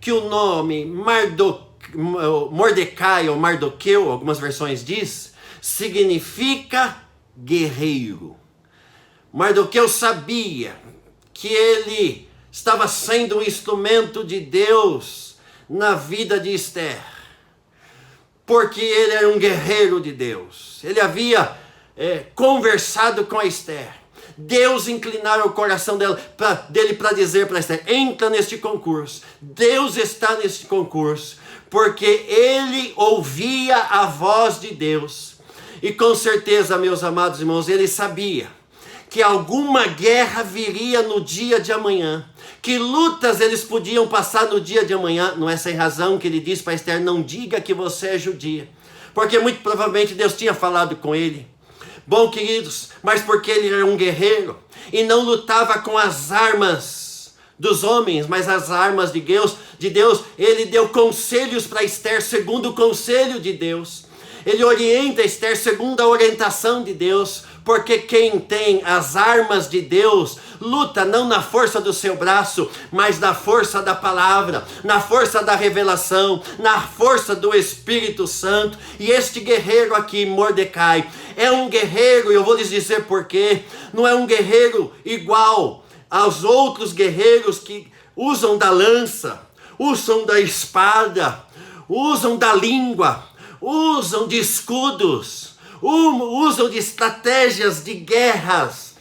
que o nome Mordecai ou Mardoqueu, algumas versões diz, significa guerreiro. Mardoqueu sabia que ele estava sendo um instrumento de Deus na vida de Esther, porque ele era um guerreiro de Deus. Ele havia conversado com a Esther. Deus inclinara o coração dele para dizer para Esther: entra neste concurso. Deus está neste concurso, porque ele ouvia a voz de Deus. E com certeza, meus amados irmãos, ele sabia que alguma guerra viria no dia de amanhã, que lutas eles podiam passar no dia de amanhã. Não é sem razão que ele diz para Esther: não diga que você é judia, porque muito provavelmente Deus tinha falado com ele. Bom, queridos, mas porque ele era um guerreiro e não lutava com as armas dos homens, mas as armas de Deus, ele deu conselhos para Esther segundo o conselho de Deus. Ele orienta Esther segundo a orientação de Deus, porque quem tem as armas de Deus luta não na força do seu braço, mas na força da palavra, na força da revelação, na força do Espírito Santo. E este guerreiro aqui, Mordecai, é um guerreiro, e eu vou lhes dizer por quê. Não é um guerreiro igual aos outros guerreiros que usam da lança, usam da espada, usam da língua, usam de escudos, usam de estratégias de guerras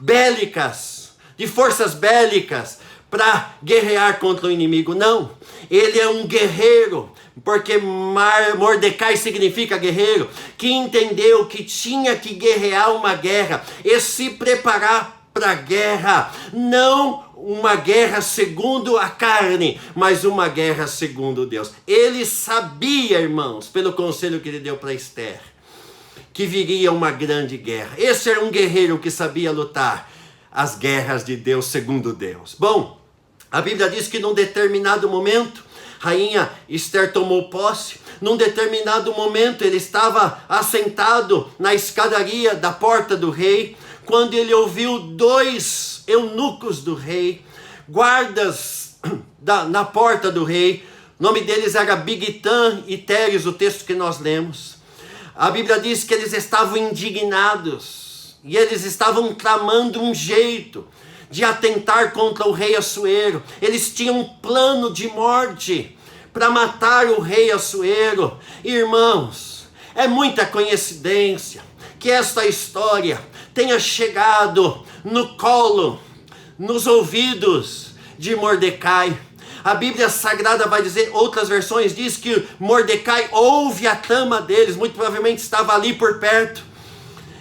bélicas, de forças bélicas, para guerrear contra o inimigo. Não, ele é um guerreiro, porque Mordecai significa guerreiro, que entendeu que tinha que guerrear uma guerra e se preparar para a guerra, não uma guerra segundo a carne, mas uma guerra segundo Deus. Ele sabia, irmãos, pelo conselho que ele deu para Esther, que viria uma grande guerra. Esse era um guerreiro que sabia lutar as guerras de Deus segundo Deus. Bom, a Bíblia diz que num determinado momento, rainha Esther tomou posse. Num determinado momento, ele estava assentado na escadaria da porta do rei, quando ele ouviu 2 eunucos do rei, guardas na porta do rei. O nome deles era Bigtan e Teres, o texto que nós lemos. A Bíblia diz que eles estavam indignados e eles estavam tramando um jeito de atentar contra o rei Assuero. Eles tinham um plano de morte para matar o rei Assuero. Irmãos, é muita coincidência que esta história tenha chegado no colo, nos ouvidos de Mordecai. A Bíblia Sagrada vai dizer, outras versões diz que Mordecai ouve a trama deles, muito provavelmente estava ali por perto,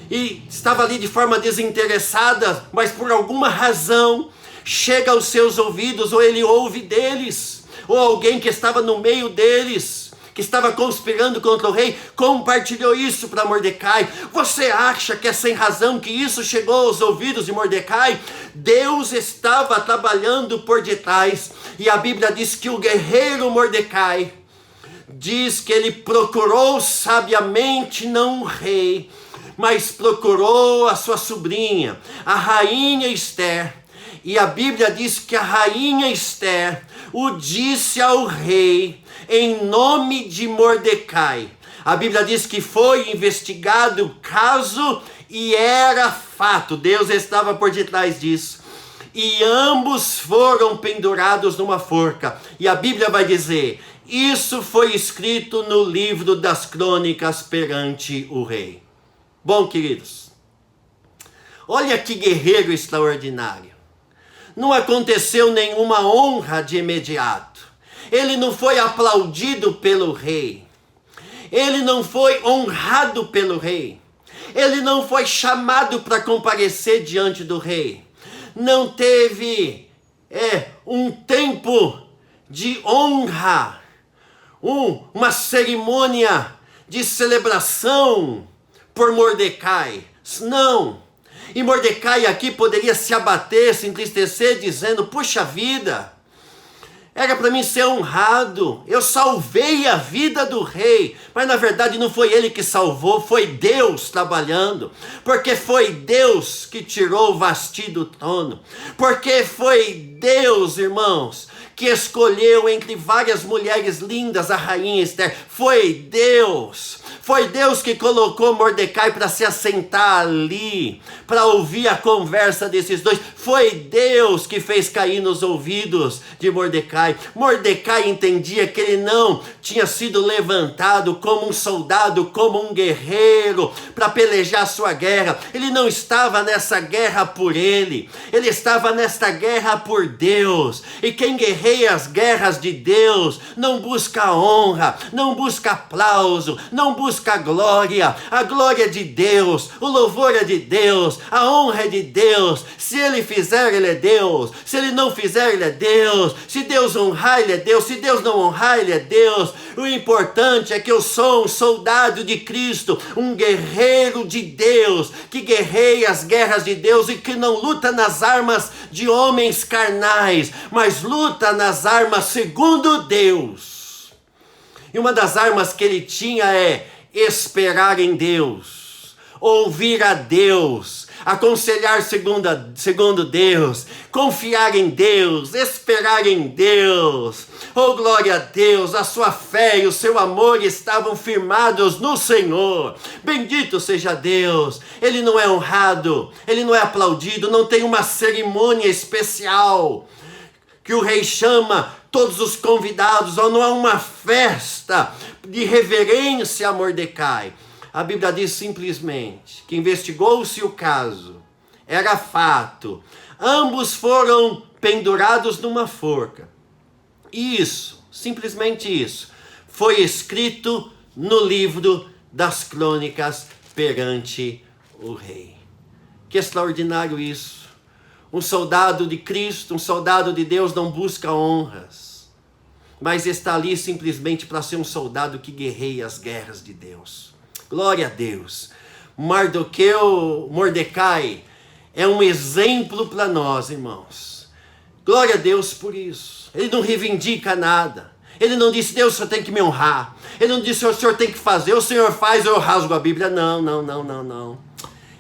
e estava ali de forma desinteressada, mas por alguma razão chega aos seus ouvidos, ou ele ouve deles, ou alguém que estava no meio deles, que estava conspirando contra o rei, compartilhou isso para Mordecai. Você acha que é sem razão que isso chegou aos ouvidos de Mordecai? Deus estava trabalhando por detrás, e a Bíblia diz que o guerreiro Mordecai, diz que ele procurou sabiamente não o rei, mas procurou a sua sobrinha, a rainha Esther. E a Bíblia diz que a rainha Esther o disse ao rei em nome de Mordecai. A Bíblia diz que foi investigado o caso e era fato. Deus estava por detrás disso. E ambos foram pendurados numa forca. E a Bíblia vai dizer, isso foi escrito no livro das crônicas perante o rei. Bom, queridos, olha que guerreiro extraordinário. Não aconteceu nenhuma honra de imediato. Ele não foi aplaudido pelo rei. Ele não foi honrado pelo rei. Ele não foi chamado para comparecer diante do rei. Não teve um tempo de honra, uma cerimônia de celebração por Mordecai. Não. E Mordecai aqui poderia se abater, se entristecer, dizendo, puxa vida, era para mim ser honrado, eu salvei a vida do rei. Mas na verdade não foi ele que salvou, foi Deus trabalhando. Porque foi Deus que tirou Vasti do trono. Porque foi Deus, irmãos, que escolheu entre várias mulheres lindas a rainha Esther. Foi Deus que colocou Mordecai para se assentar ali, para ouvir a conversa desses dois. Foi Deus que fez cair nos ouvidos de Mordecai. Mordecai entendia que ele não tinha sido levantado como um soldado, como um guerreiro, para pelejar sua guerra. Ele não estava nessa guerra por ele, ele estava nesta guerra por Deus. E quem guerreia as guerras de Deus não busca honra, não busca aplauso, não busca a glória é de Deus, o louvor é de Deus, a honra é de Deus. Se ele fizer, ele é Deus. Se ele não fizer, ele é Deus. Se Deus honrar, ele é Deus. Se Deus não honrar, ele é Deus. O importante é que eu sou um soldado de Cristo, um guerreiro de Deus, que guerreia as guerras de Deus e que não luta nas armas de homens carnais, mas luta nas armas segundo Deus. E uma das armas que ele tinha é esperar em Deus, ouvir a Deus, aconselhar segundo Deus, confiar em Deus, esperar em Deus. Oh, glória a Deus, a sua fé e o seu amor estavam firmados no Senhor. Bendito seja Deus. Ele não é honrado, ele não é aplaudido, não tem uma cerimônia especial que o rei chama todos os convidados, ou não há uma festa de reverência a Mordecai. A Bíblia diz simplesmente que investigou-se o caso, era fato, ambos foram pendurados numa forca. Isso, simplesmente isso, foi escrito no livro das crônicas perante o rei. Que extraordinário isso. Um soldado de Cristo, um soldado de Deus não busca honras, mas está ali simplesmente para ser um soldado que guerreia as guerras de Deus. Glória a Deus. Mordecai é um exemplo para nós, irmãos. Glória a Deus por isso. Ele não reivindica nada. Ele não disse, Deus, o senhor tem que me honrar. Ele não disse, o senhor tem que fazer. O senhor faz, eu rasgo a Bíblia. Não.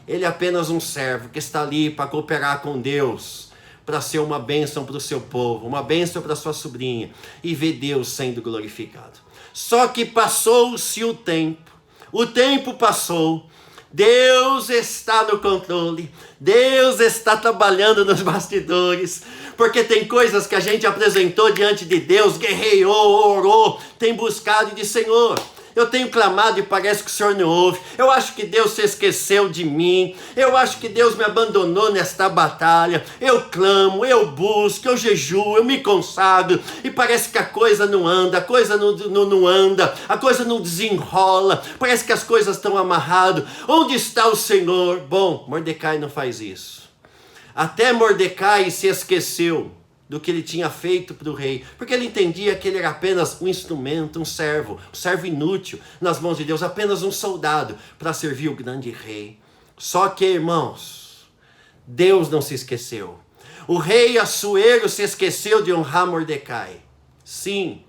Ele é apenas um servo que está ali para cooperar com Deus, para ser uma bênção para o seu povo, uma bênção para sua sobrinha, e ver Deus sendo glorificado. Só que passou-se o tempo passou, Deus está no controle, Deus está trabalhando nos bastidores, porque tem coisas que a gente apresentou diante de Deus, guerreou, orou, tem buscado e disse, Senhor, eu tenho clamado e parece que o Senhor não ouve. Eu acho que Deus se esqueceu de mim. Eu acho que Deus me abandonou nesta batalha. Eu clamo, eu busco, eu jejuo, eu me consagro. E parece que a coisa não anda, a coisa não anda, a coisa não desenrola. Parece que as coisas estão amarradas. Onde está o Senhor? Bom, Mordecai não faz isso. Até Mordecai se esqueceu do que ele tinha feito para o rei, porque ele entendia que ele era apenas um instrumento, um servo inútil nas mãos de Deus, apenas um soldado para servir o grande rei. Só que, irmãos, Deus não se esqueceu. O rei Assuero se esqueceu de honrar Mordecai. Sim,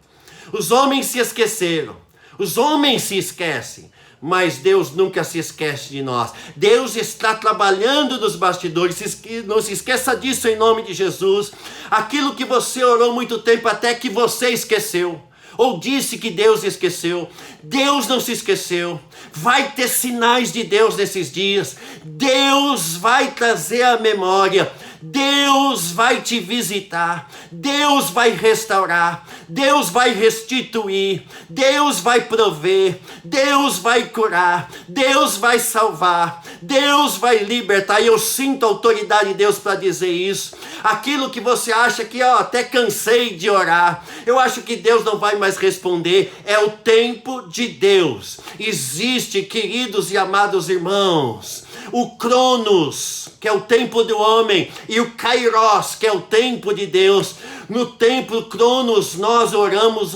os homens se esqueceram, os homens se esquecem, mas Deus nunca se esquece de nós. Deus está trabalhando nos bastidores. Não se esqueça disso em nome de Jesus. Aquilo que você orou muito tempo até que você esqueceu, ou disse que Deus esqueceu, Deus não se esqueceu. Vai ter sinais de Deus nesses dias. Deus vai trazer a memória. Deus vai te visitar, Deus vai restaurar, Deus vai restituir, Deus vai prover, Deus vai curar, Deus vai salvar, Deus vai libertar. E eu sinto a autoridade de Deus para dizer isso. Aquilo que você acha que até cansei de orar, eu acho que Deus não vai mais responder, é o tempo de Deus. Existe, queridos e amados irmãos, o Cronos, que é o tempo do homem, e o Kairos, que é o tempo de Deus. No tempo Cronos nós oramos,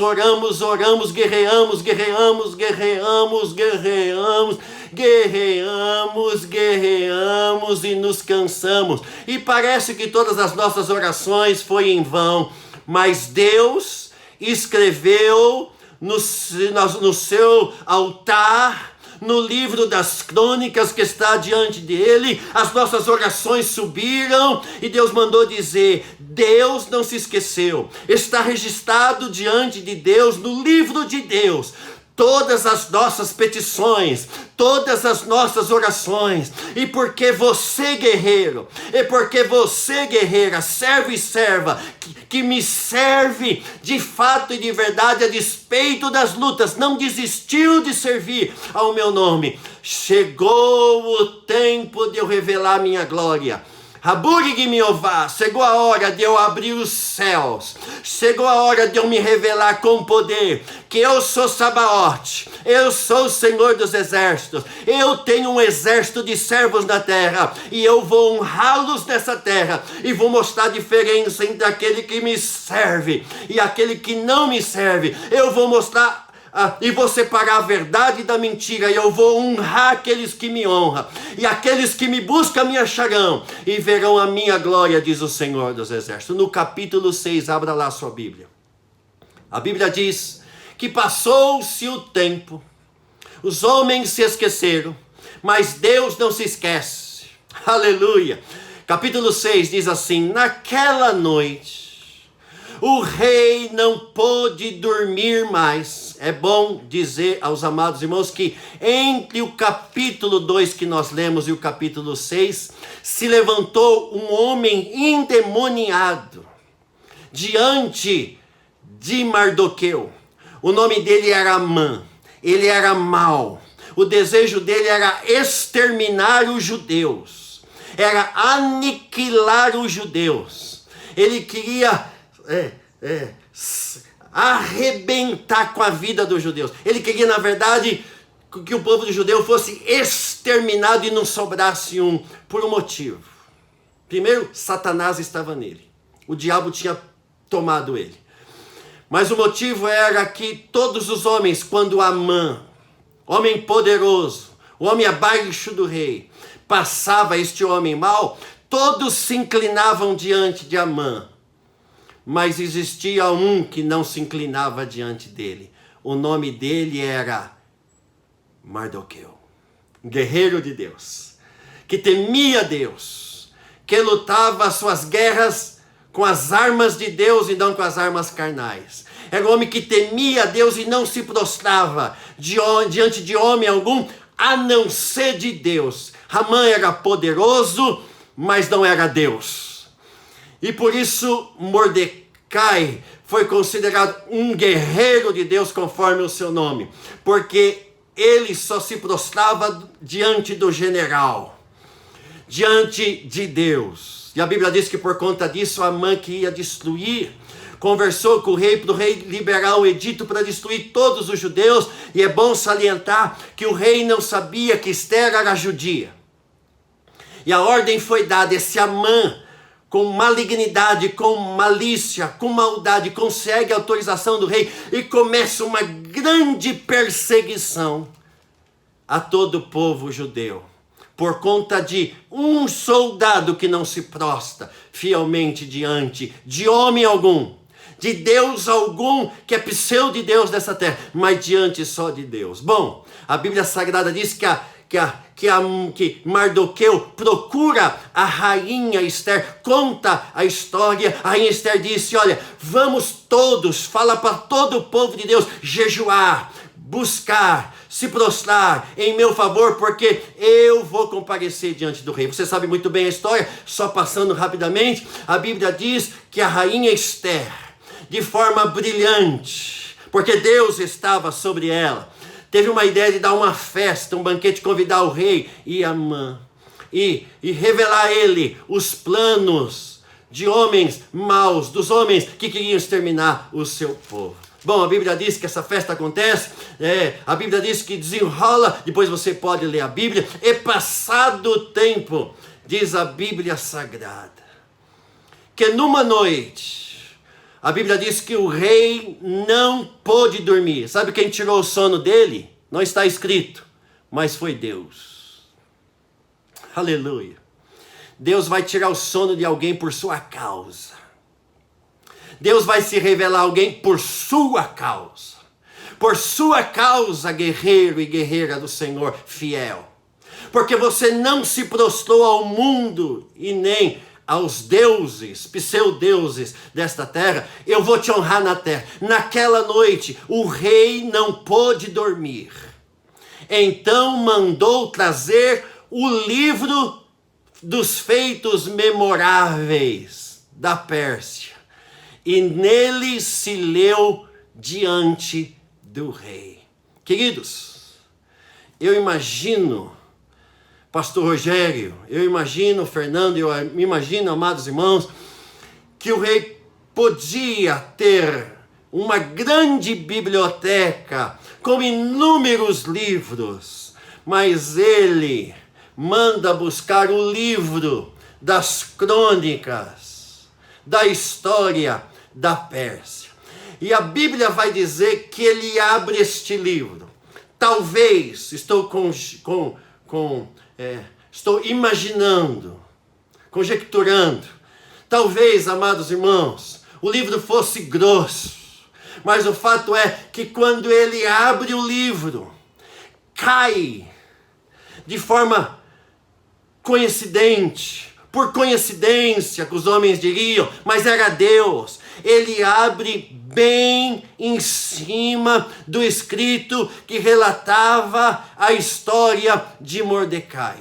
guerreamos e nos cansamos. E parece que todas as nossas orações foram em vão, mas Deus escreveu no seu altar, no livro das crônicas que está diante dele, as nossas orações subiram e Deus mandou dizer, Deus não se esqueceu, está registrado diante de Deus, no livro de Deus, todas as nossas petições, todas as nossas orações. E porque você, guerreiro, e porque você, guerreira, servo e serva, que me serve de fato e de verdade a despeito das lutas, não desistiu de servir ao meu nome, chegou o tempo de eu revelar minha glória. Raburig-miová, chegou a hora de eu abrir os céus, chegou a hora de eu me revelar com poder, que eu sou Sabaote, eu sou o Senhor dos exércitos, eu tenho um exército de servos na terra, e eu vou honrá-los nessa terra, e vou mostrar a diferença entre aquele que me serve e aquele que não me serve. Eu vou mostrar e vou separar a verdade da mentira, e eu vou honrar aqueles que me honram, e aqueles que me buscam me acharão, e verão a minha glória, diz o Senhor dos Exércitos. No capítulo 6, abra lá a sua Bíblia. A Bíblia diz que passou-se o tempo, os homens se esqueceram, mas Deus não se esquece. Aleluia! Capítulo 6 diz assim, naquela noite, o rei não pôde dormir mais. É bom dizer aos amados irmãos que entre o capítulo 2 que nós lemos e o capítulo 6, se levantou um homem endemoniado diante de Mardoqueu. O nome dele era Amã. Ele era mau. O desejo dele era exterminar os judeus. Era aniquilar os judeus. Ele queria arrebentar com a vida dos judeus. Ele queria, na verdade, que o povo judeu fosse exterminado e não sobrasse um, por um motivo. Primeiro, Satanás estava nele. O diabo tinha tomado ele. Mas o motivo era que todos os homens, quando Amã, homem poderoso, o homem abaixo do rei, passava este homem mau, todos se inclinavam diante de Amã. Mas existia um que não se inclinava diante dele. O nome dele era Mardoqueu, um guerreiro de Deus, que temia Deus, que lutava as suas guerras com as armas de Deus e não com as armas carnais. Era um homem que temia Deus e não se prostrava diante de homem algum, a não ser de Deus. Amã era poderoso, mas não era Deus. E por isso Mordecai foi considerado um guerreiro de Deus conforme o seu nome, porque ele só se prostrava diante do general, diante de Deus. E a Bíblia diz que por conta disso Amã, que ia destruir, conversou com o rei, para o rei liberar o edito para destruir todos os judeus. E é bom salientar que o rei não sabia que Esther era judia. E a ordem foi dada. Esse Amã, com malignidade, com malícia, com maldade, consegue a autorização do rei e começa uma grande perseguição a todo o povo judeu, por conta de um soldado que não se prostra fielmente diante de homem algum, de Deus algum, que é pseudo-deus dessa terra, mas diante só de Deus. Bom, a Bíblia Sagrada diz que Mardoqueu procura a rainha Esther, conta a história. A rainha Esther disse: olha, vamos todos, fala para todo o povo de Deus, jejuar, buscar, se prostrar em meu favor, porque eu vou comparecer diante do rei. Você sabe muito bem a história, só passando rapidamente. A Bíblia diz que a rainha Esther, de forma brilhante, porque Deus estava sobre ela, teve uma ideia de dar uma festa, um banquete, convidar o rei e Amã, e revelar a ele os planos de homens maus, dos homens que queriam exterminar o seu povo. Bom, a Bíblia diz que essa festa acontece, a Bíblia diz que desenrola, depois você pode ler a Bíblia, e passado o tempo, diz a Bíblia Sagrada, que numa noite, a Bíblia diz que o rei não pôde dormir. Sabe quem tirou o sono dele? Não está escrito, mas foi Deus. Aleluia. Deus vai tirar o sono de alguém por sua causa. Deus vai se revelar a alguém por sua causa. Por sua causa, guerreiro e guerreira do Senhor fiel. Porque você não se prostrou ao mundo e nem aos deuses, pseudeuses desta terra. Eu vou te honrar na terra. Naquela noite, o rei não pôde dormir. Então mandou trazer o livro dos feitos memoráveis da Pérsia. E nele se leu diante do rei. Queridos, eu imagino, pastor Rogério, eu imagino, Fernando, eu me imagino, amados irmãos, que o rei podia ter uma grande biblioteca com inúmeros livros, mas ele manda buscar o livro das crônicas, da história da Pérsia. E a Bíblia vai dizer que ele abre este livro. Talvez, estou imaginando, conjecturando, talvez, amados irmãos, o livro fosse grosso, mas o fato é que quando ele abre o livro, cai de forma coincidente, por coincidência, que os homens diriam, mas era Deus. Ele abre bem em cima do escrito que relatava a história de Mordecai.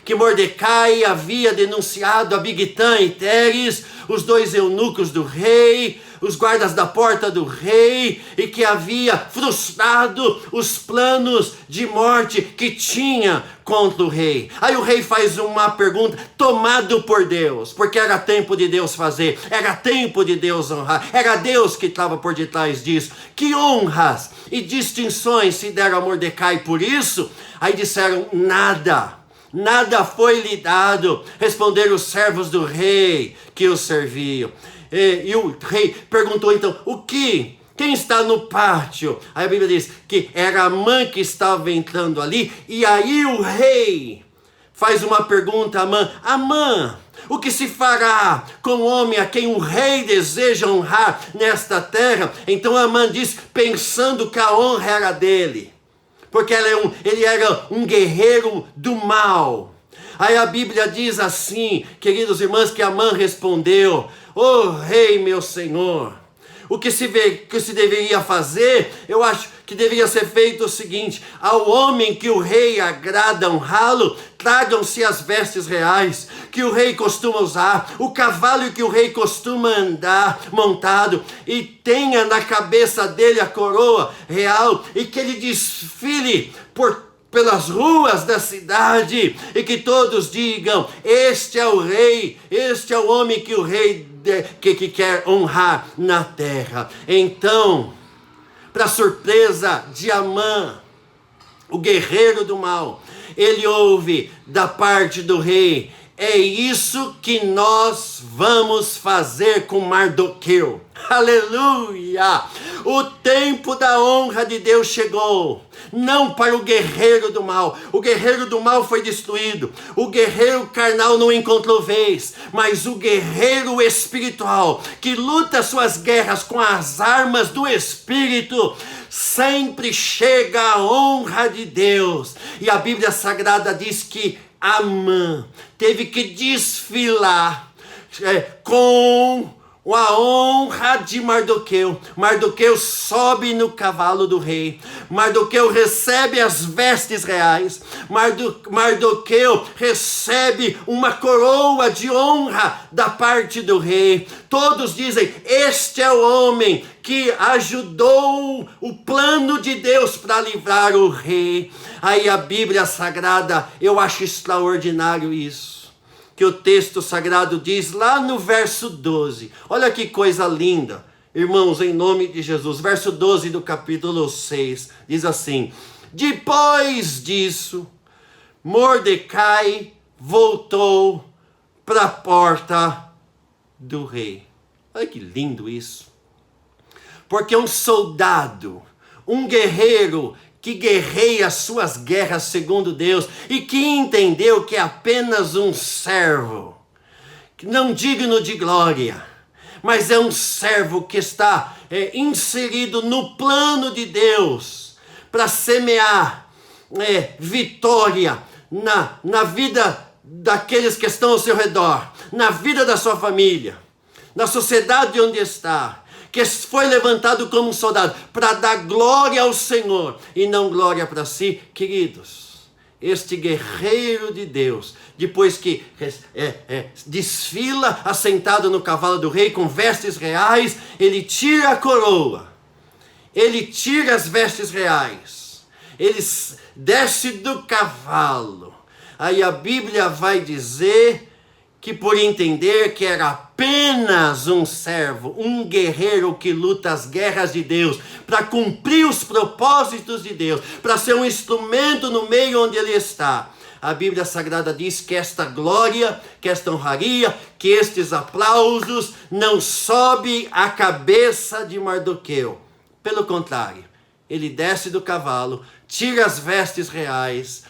Que Mordecai havia denunciado a Bigtã e Teres, os dois eunucos do rei, os guardas da porta do rei e que havia frustrado os planos de morte que tinha contra o rei. Aí o rei faz uma pergunta, tomado por Deus, porque era tempo de Deus fazer, era tempo de Deus honrar, era Deus que estava por detrás disso. Que honras e distinções se deram a Mordecai por isso? Aí disseram, nada foi lhe dado, responderam os servos do rei que o serviam. E o rei perguntou então, o que? Quem está no pátio? Aí a Bíblia diz que era Amã que estava entrando ali, e aí o rei faz uma pergunta a Amã, Amã, o que se fará com o homem a quem o rei deseja honrar nesta terra? Então Amã diz, pensando que a honra era dele, porque ele era um guerreiro do mal. Aí a Bíblia diz assim, queridos irmãos, que Amã respondeu, ô rei meu senhor, o que se deveria fazer, eu acho que deveria ser feito o seguinte, ao homem que o rei agrada honrá-lo, tragam-se as vestes reais que o rei costuma usar, o cavalo que o rei costuma andar montado, e tenha na cabeça dele a coroa real, e que ele desfile pelas ruas da cidade, e que todos digam, este é o rei, este é o homem que o rei que quer honrar na terra. Então, para surpresa de Amã, o guerreiro do mal, ele ouve da parte do rei, é isso que nós vamos fazer com Mardoqueu. Aleluia! O tempo da honra de Deus chegou. Não para o guerreiro do mal. O guerreiro do mal foi destruído. O guerreiro carnal não encontrou vez. Mas o guerreiro espiritual, que luta suas guerras com as armas do Espírito, sempre chega a honra de Deus. E a Bíblia Sagrada diz que Amã teve que desfilar com a honra de Mardoqueu. Mardoqueu sobe no cavalo do rei. Mardoqueu recebe as vestes reais. Mardoqueu recebe uma coroa de honra da parte do rei. Todos dizem, este é o homem que ajudou o plano de Deus para livrar o rei. Aí a Bíblia Sagrada, eu acho extraordinário isso, que o texto sagrado diz lá no verso 12. Olha que coisa linda, irmãos, em nome de Jesus. Verso 12 do capítulo 6, diz assim, depois disso, Mordecai voltou para a porta do rei. Olha que lindo isso. Porque um soldado, um guerreiro que guerreia suas guerras segundo Deus e que entendeu que é apenas um servo, não digno de glória, mas é um servo que está inserido no plano de Deus para semear vitória na vida daqueles que estão ao seu redor, na vida da sua família, na sociedade onde está, que foi levantado como um soldado para dar glória ao Senhor e não glória para si. Queridos, este guerreiro de Deus, depois que desfila assentado no cavalo do rei com vestes reais, ele tira a coroa, ele tira as vestes reais, ele desce do cavalo. Aí a Bíblia vai dizer que por entender que era apenas um servo, um guerreiro que luta as guerras de Deus, para cumprir os propósitos de Deus, para ser um instrumento no meio onde ele está. A Bíblia Sagrada diz que esta glória, que esta honraria, que estes aplausos não sobe à cabeça de Mardoqueu. Pelo contrário, ele desce do cavalo, tira as vestes reais,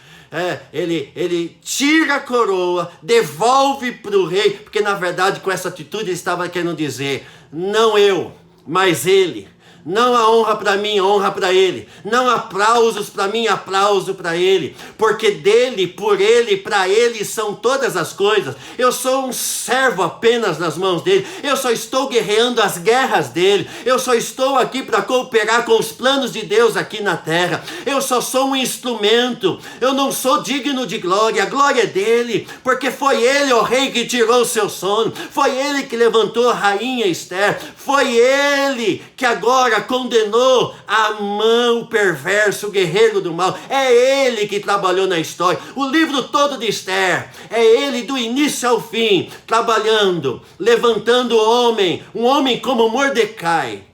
ele tira a coroa, devolve para o rei, porque na verdade com essa atitude ele estava querendo dizer, não eu, mas ele, Não a honra para mim, honra para ele. Não aplausos para mim, aplauso para ele. Porque dele, por ele, para ele são todas as coisas. Eu sou um servo apenas nas mãos dele. Eu só estou guerreando as guerras dele. Eu só estou aqui para cooperar com os planos de Deus aqui na terra. Eu só sou um instrumento. Eu não sou digno de glória. A glória é dele. Porque foi ele, o rei, que tirou o seu sono. Foi ele que levantou a rainha Esther. Foi ele que agora condenou Amã, o perverso, o guerreiro do mal. É ele que trabalhou na história. O livro todo de Esther, é ele do início ao fim, trabalhando, levantando um homem como Mordecai,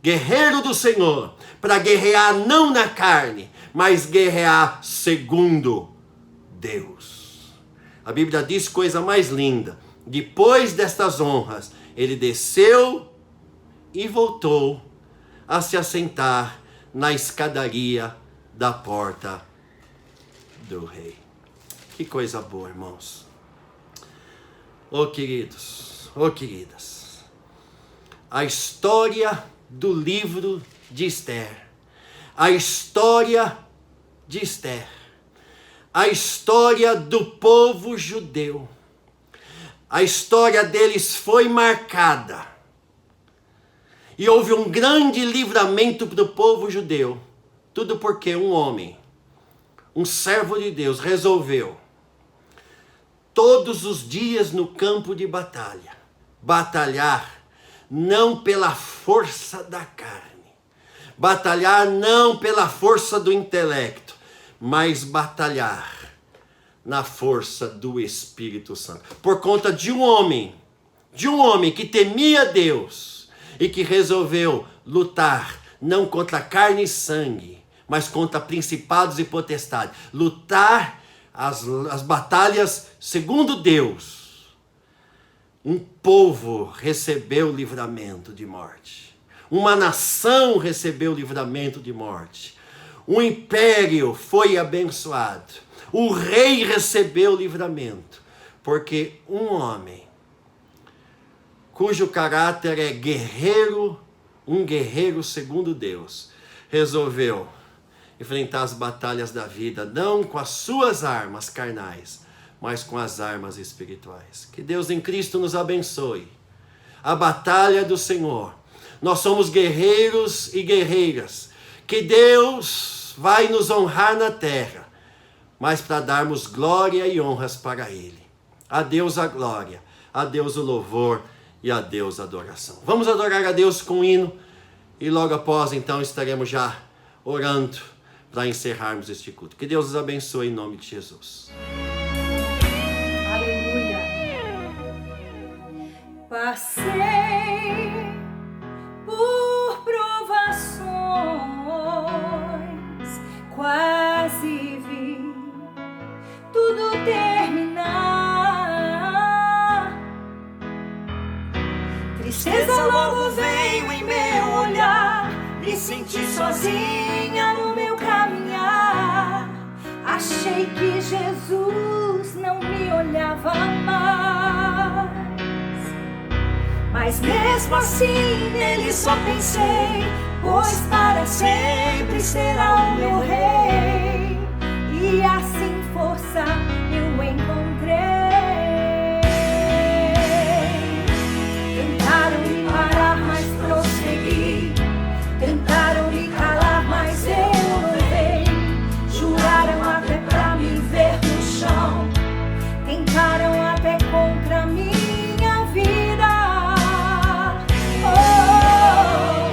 guerreiro do Senhor, para guerrear não na carne, mas guerrear segundo Deus. A Bíblia diz coisa mais linda. Depois destas honras, ele desceu e voltou a se assentar na escadaria da porta do rei. Que coisa boa, irmãos. Oh, queridos, oh, queridas. A história do livro de Esther. A história de Esther. A história do povo judeu. A história deles foi marcada. E houve um grande livramento para o povo judeu. Tudo porque um homem, um servo de Deus, resolveu todos os dias no campo de batalha, batalhar não pela força da carne, batalhar não pela força do intelecto, mas batalhar na força do Espírito Santo. Por conta de um homem que temia Deus e que resolveu lutar não contra carne e sangue, mas contra principados e potestades. Lutar as batalhas segundo Deus. Um povo recebeu livramento de morte. Uma nação recebeu livramento de morte. Um império foi abençoado. O rei recebeu livramento. Porque um homem cujo caráter é guerreiro, um guerreiro segundo Deus, resolveu enfrentar as batalhas da vida, não com as suas armas carnais, mas com as armas espirituais. Que Deus em Cristo nos abençoe. A batalha do Senhor. Nós somos guerreiros e guerreiras. Que Deus vai nos honrar na terra, mas para darmos glória e honras para Ele. A Deus a glória, a Deus o louvor e a Deus a adoração. Vamos adorar a Deus com um hino e logo após então estaremos já orando para encerrarmos este culto. Que Deus os abençoe em nome de Jesus. Aleluia. Passei por provações, quase vi tudo terminar. Tristeza logo veio em meu olhar, me senti sozinha no meu caminhar. Achei que Jesus não me olhava mais, mas mesmo assim nele só pensei, pois para sempre será o meu rei. E assim força eu encontrei. Tentaram me parar, mas prossegui. Tentaram me calar, mas eu louvei. Juraram até pra me ver no chão. Tentaram até contra minha vida. Oh,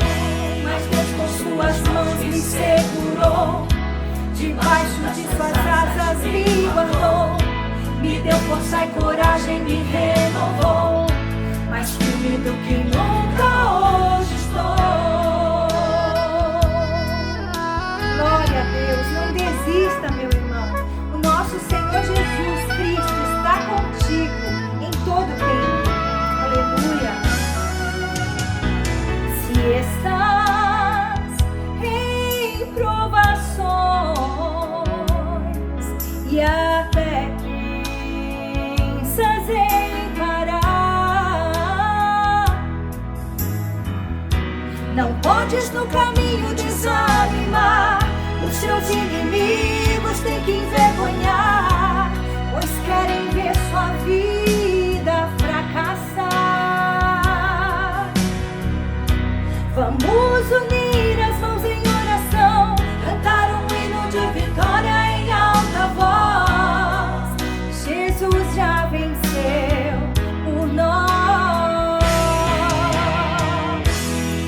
mas Deus com suas mãos me segurou. Debaixo de suas asas me guardou. Me deu força e coragem, me renovou. Mais firme do que nunca hoje estou. Glória a Deus, não desista, meu irmão. O nosso Senhor Jesus Cristo está contigo em todo tempo. Aleluia. Se estás em provações e até pensas em parar, não caminho desanimar. Os seus inimigos têm que envergonhar, pois querem ver sua vida fracassar. Vamos unir as mãos em oração, cantar um hino de vitória em alta voz. Jesus já venceu por nós.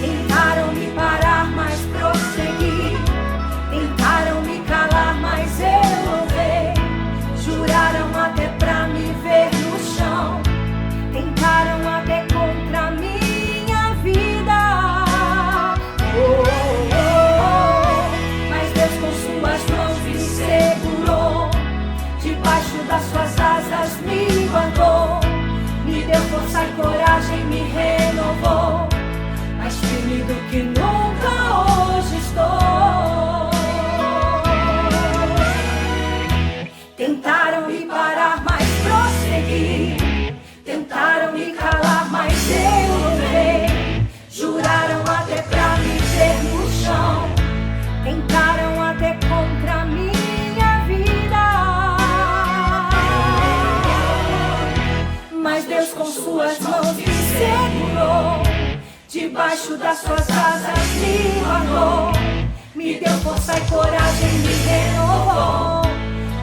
Tentaram me parar, mas prossegui. Tentaram me calar, mas eu louvei. Juraram até pra me ver no chão. Tentaram até contra a minha vida. Oh, oh, oh. Mas Deus com suas mãos me segurou. Debaixo das suas asas me guardou. Me deu força e coragem, me renovou. Mais firme do que nunca hoje estou. Tentaram me parar, mas prossegui. Tentaram me calar, mas eu louvei. Juraram até pra me ver no chão. Tentaram até contra a minha vida. Mas Deus com suas mãos me segurou. Debaixo das suas asas me guardou. Me deu força e coragem, me renovou.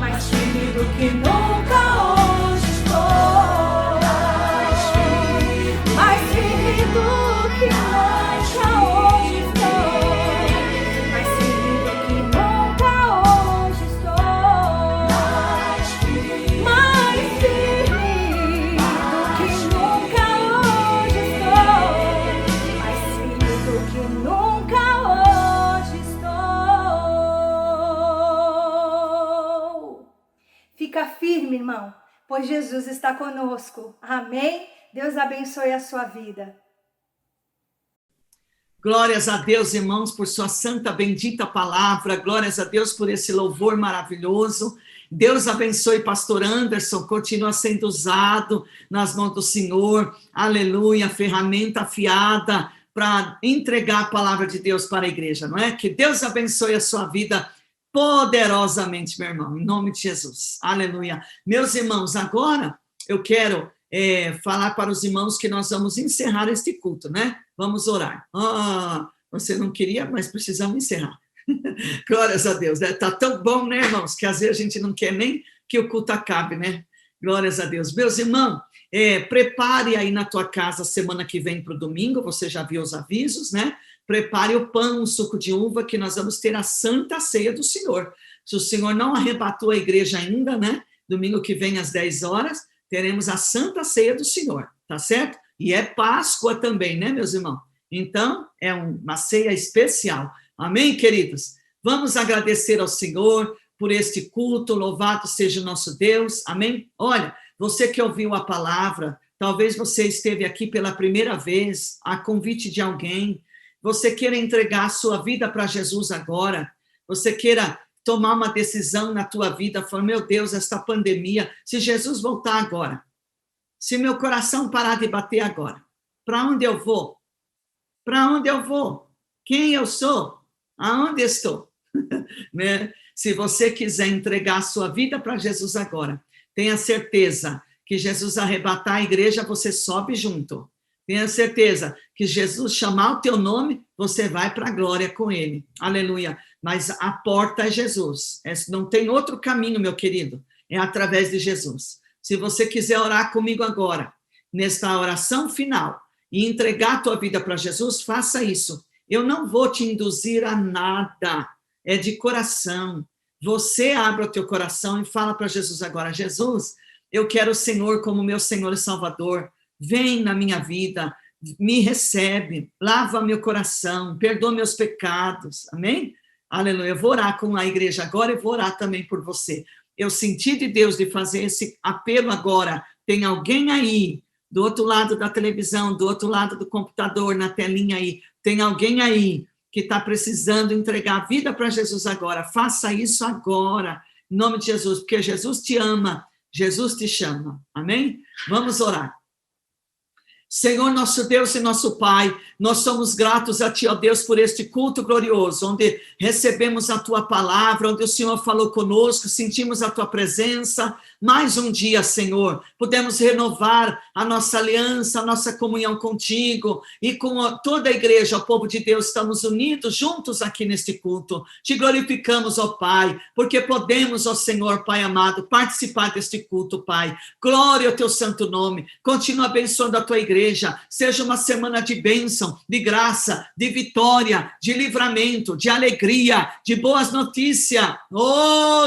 Mais firme do que nunca hoje estou. Mais firme do que nunca hoje estou. Mais firme do que nunca hoje estou. Mais firme do que nunca hoje estou. Mais firme do que nunca hoje estou. Fica firme, irmão, pois Jesus está conosco. Amém? Deus abençoe a sua vida. Glórias a Deus, irmãos, por sua santa, bendita palavra. Glórias a Deus por esse louvor maravilhoso. Deus abençoe pastor Anderson, continua sendo usado nas mãos do Senhor. Aleluia, ferramenta afiada para entregar a palavra de Deus para a igreja, não é? Que Deus abençoe a sua vida poderosamente, meu irmão, em nome de Jesus. Aleluia. Meus irmãos, agora eu quero falar para os irmãos que nós vamos encerrar este culto, né? Vamos orar. Você não queria, mas precisamos encerrar. Glórias a Deus, né? Tá tão bom, né, irmãos, que às vezes a gente não quer nem que o culto acabe, né? Glórias a Deus. Meus irmãos, prepare aí na tua casa semana que vem para o domingo, você já viu os avisos, né? Prepare o pão, o suco de uva, que nós vamos ter a Santa Ceia do Senhor. Se o Senhor não arrebatou a igreja ainda, né? Domingo que vem às 10 horas, teremos a Santa Ceia do Senhor, tá certo? E é Páscoa também, né, meus irmãos? Então, é uma ceia especial. Amém, queridos? Vamos agradecer ao Senhor por este culto, louvado seja o nosso Deus, amém? Olha, você que ouviu a palavra, talvez você esteve aqui pela primeira vez, a convite de alguém, você queira entregar a sua vida para Jesus agora, você queira tomar uma decisão na tua vida, falar, meu Deus, esta pandemia, se Jesus voltar agora, se meu coração parar de bater agora, para onde eu vou? Para onde eu vou? Quem eu sou? Aonde estou? Né? Se você quiser entregar a sua vida para Jesus agora, tenha certeza que Jesus arrebatar a igreja, você sobe junto. Tenha certeza que Jesus chamar o teu nome, você vai para a glória com ele. Aleluia. Mas a porta é Jesus. Não tem outro caminho, meu querido. É através de Jesus. Se você quiser orar comigo agora, nesta oração final, e entregar a tua vida para Jesus, faça isso. Eu não vou te induzir a nada. É de coração. Você abre o teu coração e fala para Jesus agora, Jesus, eu quero o Senhor como meu Senhor e Salvador. Vem na minha vida, me recebe, lava meu coração, perdoa meus pecados, amém? Aleluia, eu vou orar com a igreja agora e vou orar também por você. Eu senti de Deus de fazer esse apelo agora, tem alguém aí, do outro lado da televisão, do outro lado do computador, na telinha aí, tem alguém aí que está precisando entregar a vida para Jesus agora, faça isso agora, em nome de Jesus, porque Jesus te ama, Jesus te chama, amém? Vamos orar. Senhor, nosso Deus e nosso Pai, nós somos gratos a Ti, ó Deus, por este culto glorioso, onde recebemos a Tua palavra, onde o Senhor falou conosco, sentimos a Tua presença. Mais um dia, Senhor, podemos renovar a nossa aliança, a nossa comunhão contigo e com toda a igreja, o povo de Deus, estamos unidos, juntos aqui neste culto. Te glorificamos, ó Pai, porque podemos, ó Senhor, Pai amado, participar deste culto, Pai. Glória ao Teu santo nome. Continua abençoando a Tua igreja. Seja uma semana de bênção, de graça, de vitória, de livramento, de alegria, de boas notícias,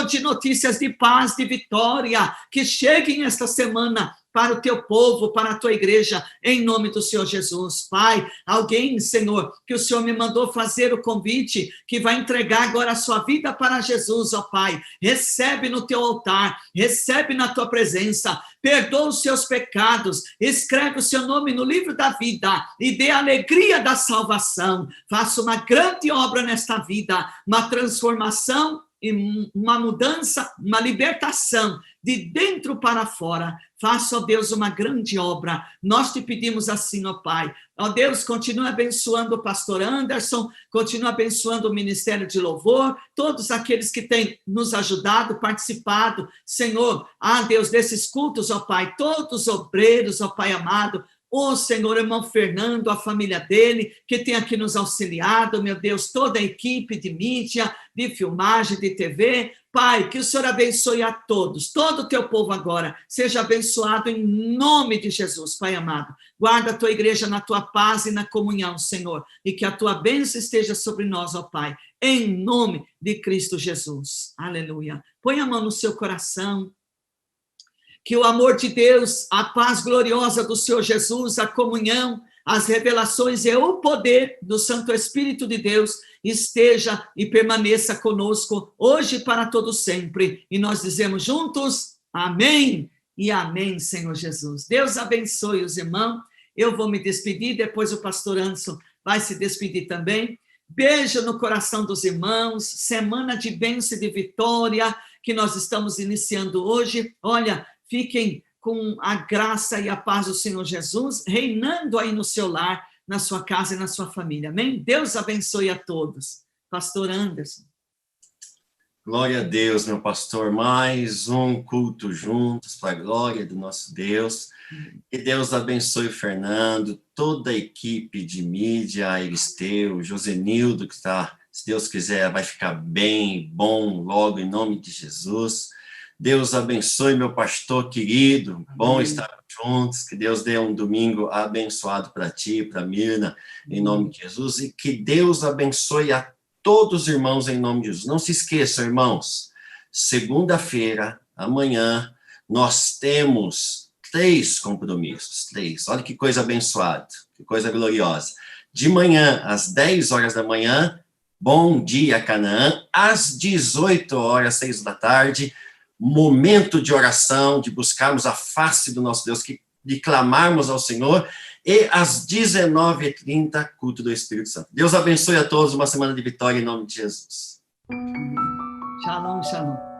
de notícias de paz, de vitória, que cheguem esta semana para o teu povo, para a tua igreja, em nome do Senhor Jesus. Pai, alguém, Senhor, que o Senhor me mandou fazer o convite, que vai entregar agora a sua vida para Jesus, ó Pai, recebe no teu altar, recebe na tua presença, perdoa os seus pecados, escreve o seu nome no livro da vida e dê a alegria da salvação. Faça uma grande obra nesta vida, uma transformação e uma mudança, uma libertação de dentro para fora. Faça, ó Deus, uma grande obra. Nós te pedimos assim, ó Pai. Ó Deus, continua abençoando o pastor Anderson, continua abençoando o Ministério de Louvor, todos aqueles que têm nos ajudado, participado, Senhor, Deus, desses cultos, ó Pai, todos os obreiros, ó Pai amado, o Senhor, irmão Fernando, a família dele, que tem aqui nos auxiliado, meu Deus, toda a equipe de mídia, de filmagem, de TV. Pai, que o Senhor abençoe a todos, todo o teu povo agora, seja abençoado em nome de Jesus, Pai amado. Guarda a tua igreja na tua paz e na comunhão, Senhor, e que a tua bênção esteja sobre nós, ó Pai, em nome de Cristo Jesus. Aleluia. Põe a mão no seu coração. Que o amor de Deus, a paz gloriosa do Senhor Jesus, a comunhão, as revelações e o poder do Santo Espírito de Deus esteja e permaneça conosco hoje e para todo sempre. E nós dizemos juntos, amém e amém, Senhor Jesus. Deus abençoe os irmãos. Eu vou me despedir, depois o pastor Anderson vai se despedir também. Beijo no coração dos irmãos, semana de bênção e de vitória que nós estamos iniciando hoje. Olha, fiquem com a graça e a paz do Senhor Jesus, reinando aí no seu lar, na sua casa e na sua família. Amém? Deus abençoe a todos. Pastor Anderson. Glória a Deus, meu pastor. Mais um culto juntos, para a glória do nosso Deus. Que Deus abençoe o Fernando, toda a equipe de mídia, a Eristeu, Josenildo, que está, se Deus quiser, vai ficar bem, bom, logo, em nome de Jesus. Deus abençoe meu pastor querido, bom estar juntos, que Deus dê um domingo abençoado para ti, para Mirna, em nome de Jesus, e que Deus abençoe a todos os irmãos em nome de Jesus. Não se esqueçam, irmãos, segunda-feira, amanhã, nós temos 3 compromissos, 3, olha que coisa abençoada, que coisa gloriosa. De manhã, às 10 horas da manhã, Bom Dia Canaã, às 18 horas, 6 da tarde, momento de oração, de buscarmos a face do nosso Deus, de clamarmos ao Senhor, e às 19h30, culto do Espírito Santo. Deus abençoe a todos, uma semana de vitória em nome de Jesus. Shalom, shalom.